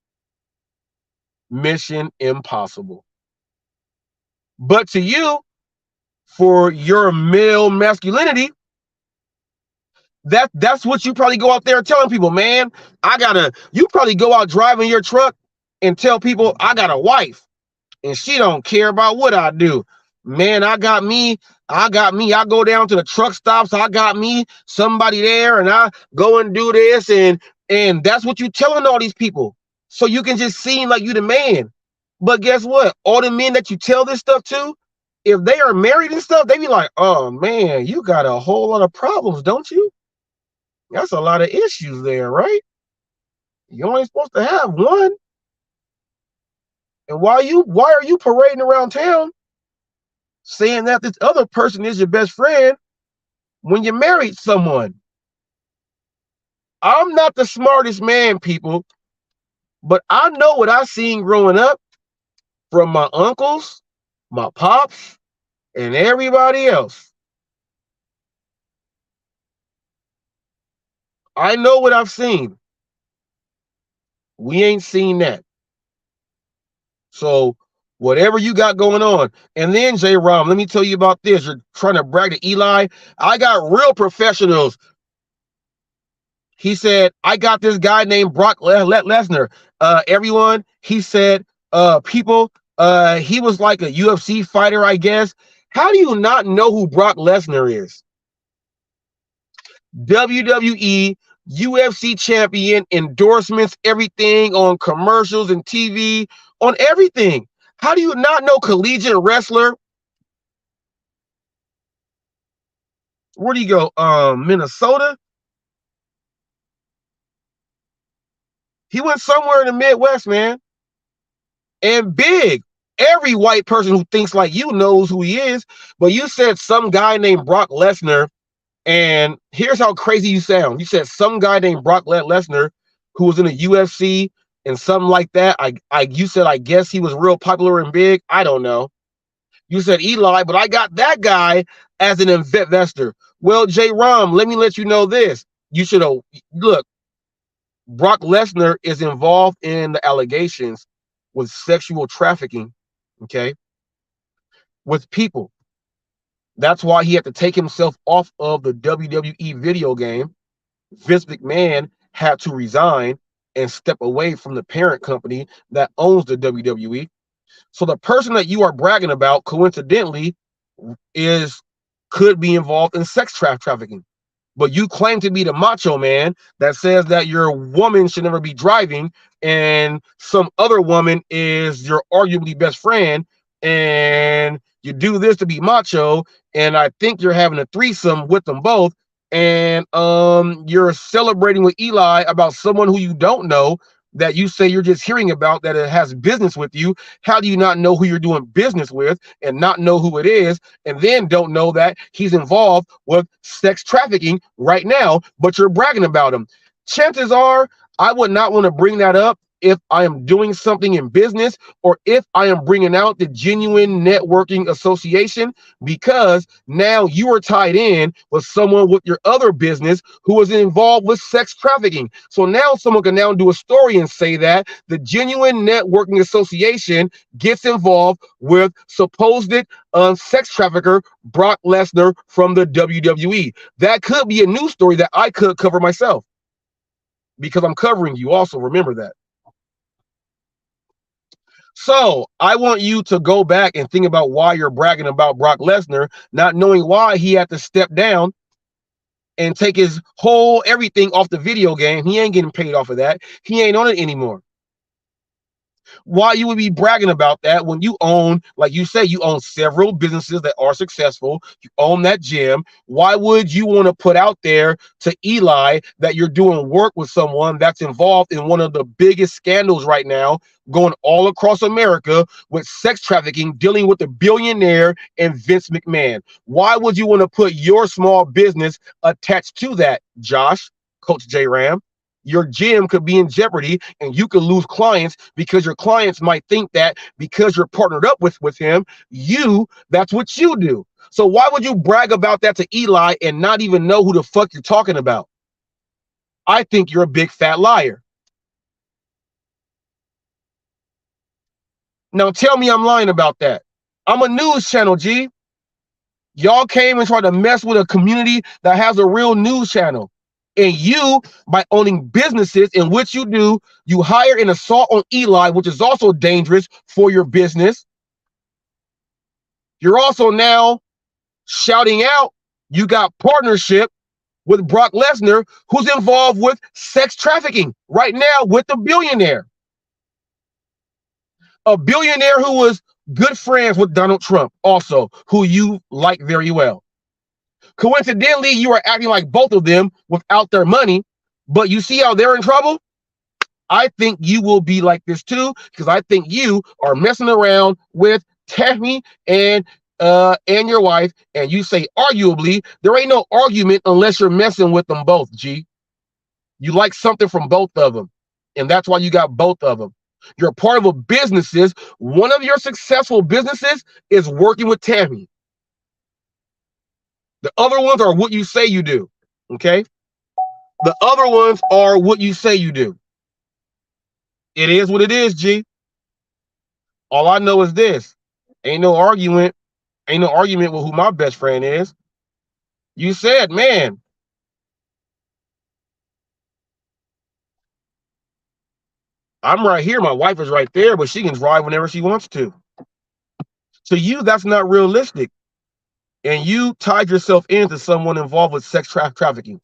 Mission impossible. But to you, for your male masculinity, that's what you probably go out there telling people, man. You probably go out driving your truck and tell people, I got a wife and she don't care about what I do. Man, I got me. I go down to the truck stops. I got me somebody there, and I go and do this, and that's what you telling all these people. So you can just seem like you the man. But guess what? All the men that you tell this stuff to, if they are married and stuff, they be like, oh man, you got a whole lot of problems, don't you? That's a lot of issues there, right? You're only supposed to have one. And why are you parading around town saying that this other person is your best friend when you married someone? I'm not the smartest man, people, but I know what I seen growing up from my uncles, my pops, and everybody else. I know what I've seen. We ain't seen that. So whatever you got going on. And then, J-Rom, let me tell you about this. You're trying to brag to Eli. I got real professionals. He said, I got this guy named Brock Lesnar. Everyone, he said, people, he was like a UFC fighter, I guess. How do you not know who Brock Lesnar is? WWE, UFC champion, endorsements, everything on commercials and TV, on everything. How do you not know collegiate wrestler? Where do you go? Minnesota? He went somewhere in the Midwest, man. And big. Every white person who thinks like you knows who he is. But you said some guy named Brock Lesnar. And here's how crazy you sound. You said some guy named Brock Lesnar who was in the UFC and something like that. You said, I guess he was real popular and big. I don't know. You said Eli, but I got that guy as an investor. Well, J-Rom, let me let you know this. You should have, look, Brock Lesnar is involved in the allegations with sexual trafficking, okay, with people. That's why he had to take himself off of the WWE video game. Vince McMahon had to resign and step away from the parent company that owns the WWE. So the person that you are bragging about, coincidentally, could be involved in sex trafficking. But you claim to be the macho man that says that your woman should never be driving, and some other woman is your arguably best friend, and you do this to be macho, and I think you're having a threesome with them both, and you're celebrating with Eli about someone who you don't know, that you say you're just hearing about, that it has business with you. How do you not know who you're doing business with and not know who it is, and then don't know that he's involved with sex trafficking right now, but you're bragging about him? Chances are I would not want to bring that up if I am doing something in business, or if I am bringing out the Genuine Networking Association, because now you are tied in with someone with your other business who is involved with sex trafficking. So now someone can now do a story and say that the Genuine Networking Association gets involved with supposed sex trafficker Brock Lesnar from the WWE. That could be a news story that I could cover myself, because I'm covering you also. Remember that. So I want you to go back and think about why you're bragging about Brock Lesnar, not knowing why he had to step down and take his whole everything off the video game. He ain't getting paid off of that. He ain't on it anymore. Why you would be bragging about that when you own, like you say, you own several businesses that are successful. You own that gym. Why would you want to put out there to Eli that you're doing work with someone that's involved in one of the biggest scandals right now going all across America with sex trafficking, dealing with the billionaire and Vince McMahon? Why would you want to put your small business attached to that, Josh, Coach J-Ram? Your gym could be in jeopardy, and you could lose clients because your clients might think that because you're partnered up with him, that's what you do. So why would you brag about that to Eli and not even know who the fuck you're talking about? I think you're a big fat liar. Now tell me I'm lying about that. I'm a news channel, G. Y'all came and tried to mess with a community that has a real news channel. And you, by owning businesses in which you do, you hire an assault on Eli, which is also dangerous for your business. You're also now shouting out you got partnership with Brock Lesnar, who's involved with sex trafficking right now with a billionaire. A billionaire who was good friends with Donald Trump, also, who you like very well. Coincidentally, you are acting like both of them without their money, but you see how they're in trouble? I think you will be like this too, because I think you are messing around with Tammy and your wife, and you say arguably. There ain't no argument unless you're messing with them both, G. You like something from both of them, and that's why you got both of them. You're part of a businesses. One of your successful businesses is working with Tammy. The other ones are what you say you do, okay? The other ones are what you say you do. It is what it is, G. All I know is this. Ain't no argument with who my best friend is. You said, man, I'm right here. My wife is right there, but she can drive whenever she wants to. To you, that's not realistic. And you tied yourself into someone involved with sex trafficking.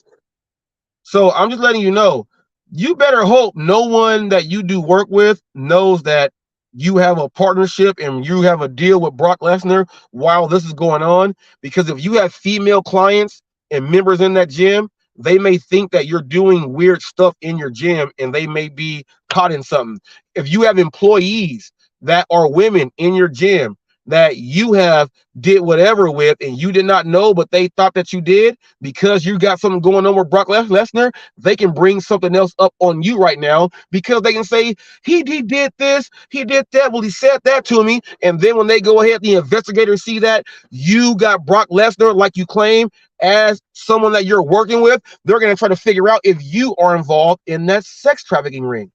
So I'm just letting you know, you better hope no one that you do work with knows that you have a partnership and you have a deal with Brock Lesnar while this is going on. Because if you have female clients and members in that gym, they may think that you're doing weird stuff in your gym and they may be caught in something. If you have employees that are women in your gym that you have did whatever with and you did not know, but they thought that you did because you got something going on with Brock Lesnar, they can bring something else up on you right now because they can say, he did this, he did that, well, he said that to me. And then when they go ahead, the investigators see that you got Brock Lesnar, like you claim, as someone that you're working with, they're going to try to figure out if you are involved in that sex trafficking ring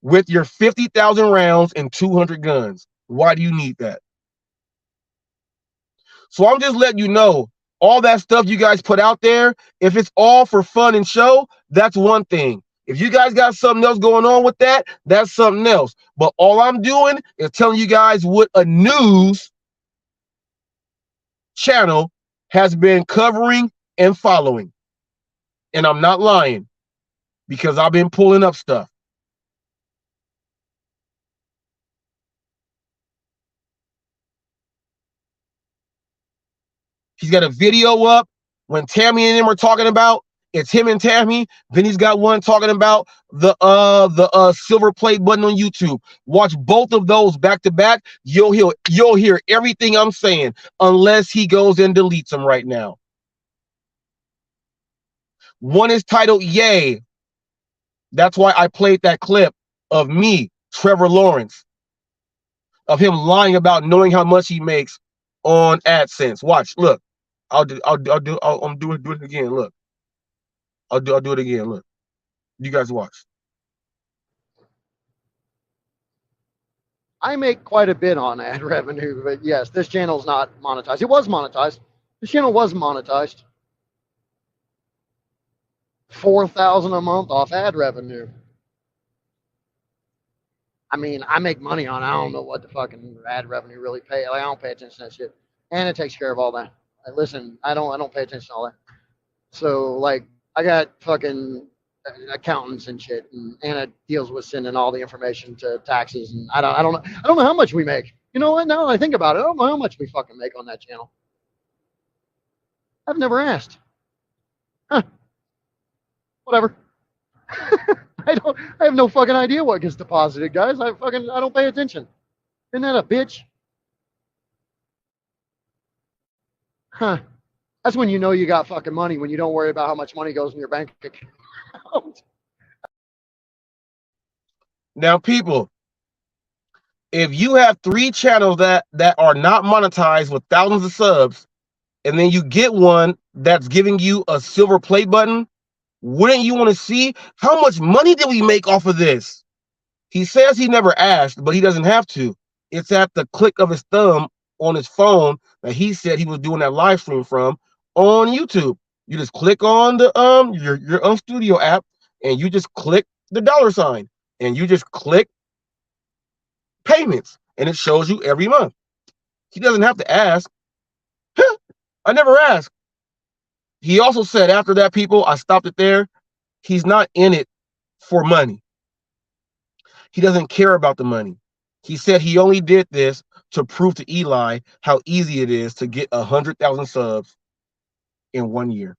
with your 50,000 rounds and 200 guns. Why do you need that? So I'm just letting you know, all that stuff you guys put out there, if it's all for fun and show, that's one thing. If you guys got something else going on with that, that's something else. But all I'm doing is telling you guys what a news channel has been covering and following. And I'm not lying because I've been pulling up stuff. He's got a video up when Tammy and him are talking about, it's him and Tammy. Then he's got one talking about the silver play button on YouTube. Watch both of those back to back. You'll hear everything I'm saying, unless he goes and deletes them right now. One is titled Yay. That's why I played that clip of me, Trevor Lawrence, of him lying about knowing how much he makes on AdSense. Watch, look. I'm do it again. Look. I'll do it again. Look. You guys watch. I make quite a bit on ad revenue, but yes, this channel's not monetized. It was monetized. This channel was monetized. 4,000 a month off ad revenue. I mean, I make money on it. I don't know what the fucking ad revenue really pay. Like, I don't pay attention to that shit. And it takes care of all that. Like, listen, I don't pay attention to all that. So like, I got fucking accountants and shit, and Anna deals with sending all the information to taxes, and I don't know how much we make. You know what? Now that I think about it, I don't know how much we fucking make on that channel. I've never asked. Huh. Whatever. I have no fucking idea what gets deposited, guys. I don't pay attention. Isn't that a bitch? Huh. That's when you know you got fucking money, when you don't worry about how much money goes in your bank account. Now, people, if you have 3 channels that are not monetized with thousands of subs, and then you get one that's giving you a silver play button, wouldn't you want to see how much money did we make off of this? He says he never asked, but he doesn't have to. It's at the click of his thumb on his phone that he said he was doing that live stream from on YouTube. You just click on the your studio app and you just click the $sign and you just click payments and it shows you every month. He doesn't have to ask. I never asked. He also said after that, people, I stopped it there. He's not in it for money. He doesn't care about the money. He said he only did this to prove to Eli how easy it is to get 100,000 subs in 1 year.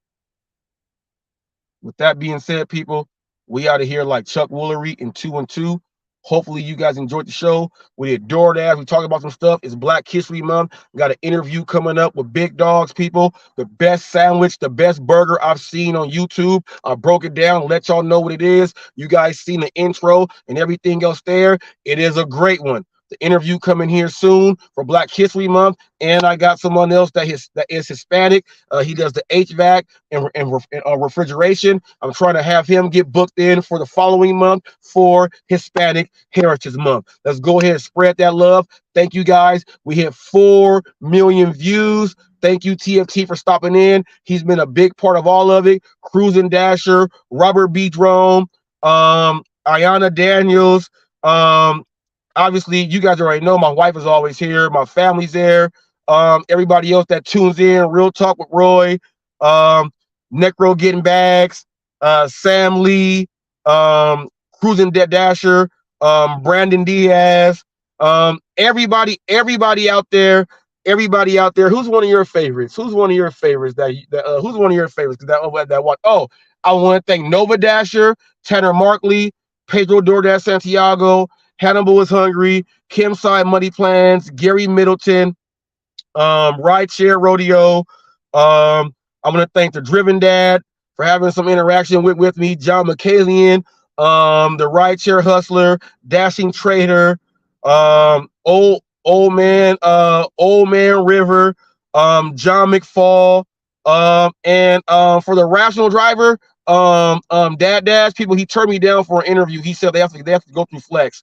With that being said, people, we out of here like Chuck Woolery in 2 and 2. Hopefully you guys enjoyed the show. We did DoorDash. We talked about some stuff. It's Black History Month. Got an interview coming up with Big Dogs, people. The best sandwich, the best burger I've seen on YouTube. I broke it down, let y'all know what it is. You guys seen the intro and everything else there. It is a great one. The interview coming here soon for Black History Month. And I got someone else that is Hispanic. He does the HVAC and refrigeration. I'm trying to have him get booked in for the following month for Hispanic Heritage Month. Let's go ahead and spread that love. Thank you, guys. We hit 4 million views. Thank you, TFT, for stopping in. He's been a big part of all of it. Cruising Dasher, Robert B. Drone, Ayana Daniels, obviously, you guys already know my wife is always here. My family's there. Everybody else that tunes in, Real Talk with Roy, Necro Getting Bags, Sam Lee, Cruising Dasher, Brandon Diaz, everybody out there. Who's one of your favorites? Who's one of your favorites who's one of your favorites that watch? Oh, I want to thank Nova Dasher, Tanner Markley, Pedro DoorDash Santiago, Hannibal is Hungry, Kim Side Money Plans, Gary Middleton, Rideshare Rodeo. I'm going to thank the Driven Dad for having some interaction with me, John McCallion, the Rideshare Hustler, Dashing Trader, Old Man River, John McFall, and for the Rational Driver, Dad Dash, people, he turned me down for an interview. He said they have to go through Flex.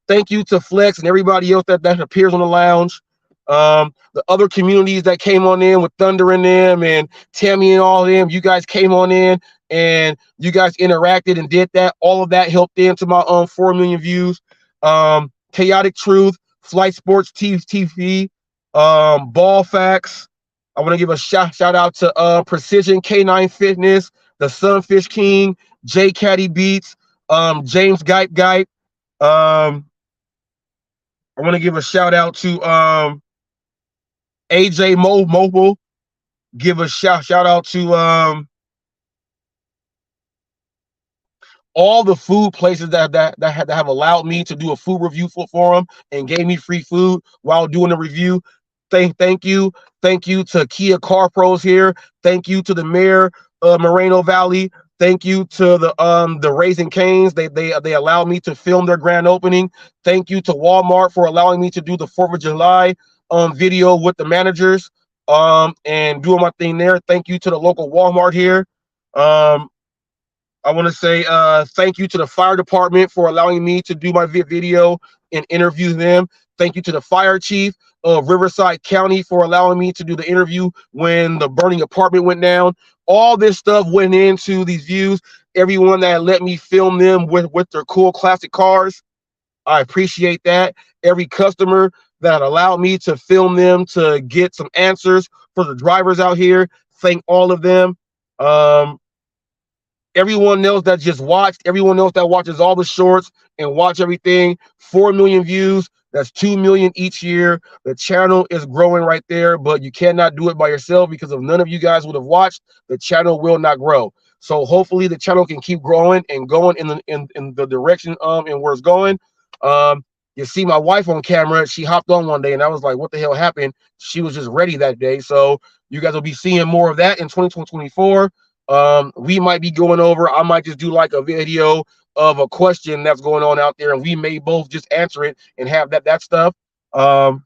Thank you to Flex and everybody else that appears on the lounge. The other communities that came on in with Thunder and them and Tammy and all of them, you guys came on in and you guys interacted and did that. All of that helped into my 4 million views. Chaotic Truth, Flight Sports TV, Ball Facts. I want to give a shout out to Precision K9 Fitness, the Sunfish King, J Caddy Beats, James Gipe. I want to give a shout out to AJ Mobile. Give a shout out to all the food places that have allowed me to do a food review for them and gave me free food while doing the review. Thank you to Kia Car Pros here. Thank you to the mayor of Moreno Valley. Thank you to the Raising Cane's. They allowed me to film their grand opening. Thank you to Walmart for allowing me to do the 4th of July video with the managers and doing my thing there. Thank you to the local Walmart here. I want to say thank you to the fire department for allowing me to do my video and interview them. Thank you to the fire chief of Riverside County for allowing me to do the interview when the burning apartment went down. All this stuff went into these views. Everyone that let me film them with their cool classic cars, I appreciate that. Every customer that allowed me to film them to get some answers for the drivers out here, thank all of them. Everyone else that just watched, everyone else that watches all the shorts and watch everything, 4 million views. That's 2 million each year. The channel is growing right there, but you cannot do it by yourself because if none of you guys would have watched, the channel will not grow. So hopefully the channel can keep growing and going in the direction and where it's going. You see my wife on camera. She hopped on one day and I was like, what the hell happened? She was just ready that day. So you guys will be seeing more of that in 2024. We might be going over. I might just do like a video of a question that's going on out there and we may both just answer it and have that stuff. You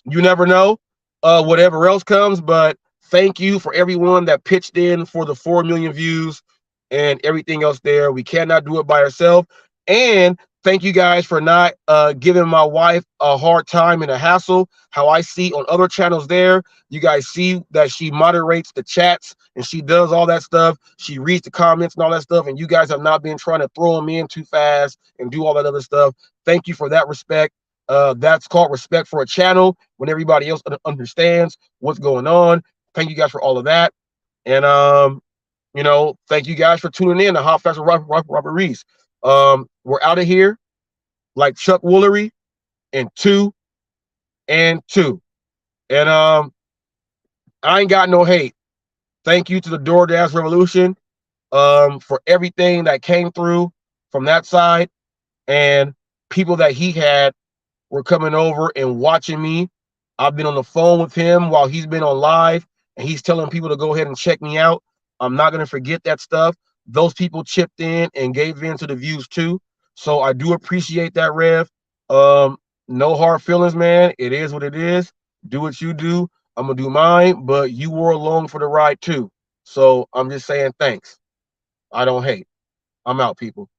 never know whatever else comes, but thank you for everyone that pitched in for the 4 million views and everything else there. We cannot do it by ourselves. And thank you guys for not giving my wife a hard time and a hassle. How I see on other channels there, you guys see that she moderates the chats and she does all that stuff. She reads the comments and all that stuff, and you guys have not been trying to throw them in too fast and do all that other stuff. Thank you for that respect. That's called respect for a channel when everybody else understands what's going on. Thank you guys for all of that. And you know, thank you guys for tuning in to Hot Facts with Robert Reese. We're out of here like Chuck Woolery in 2 and 2. And I ain't got no hate. Thank you to the DoorDash revolution for everything that came through from that side, and people that he had were coming over and watching me. I've been on the phone with him while he's been on live, and he's telling people to go ahead and check me out. I'm not going to forget that stuff. Those people chipped in and gave in to the views too. So I do appreciate that, Rev. No hard feelings, man. It is what it is. Do what you do. I'm going to do mine, but you were along for the ride too. So I'm just saying thanks. I don't hate. I'm out, people.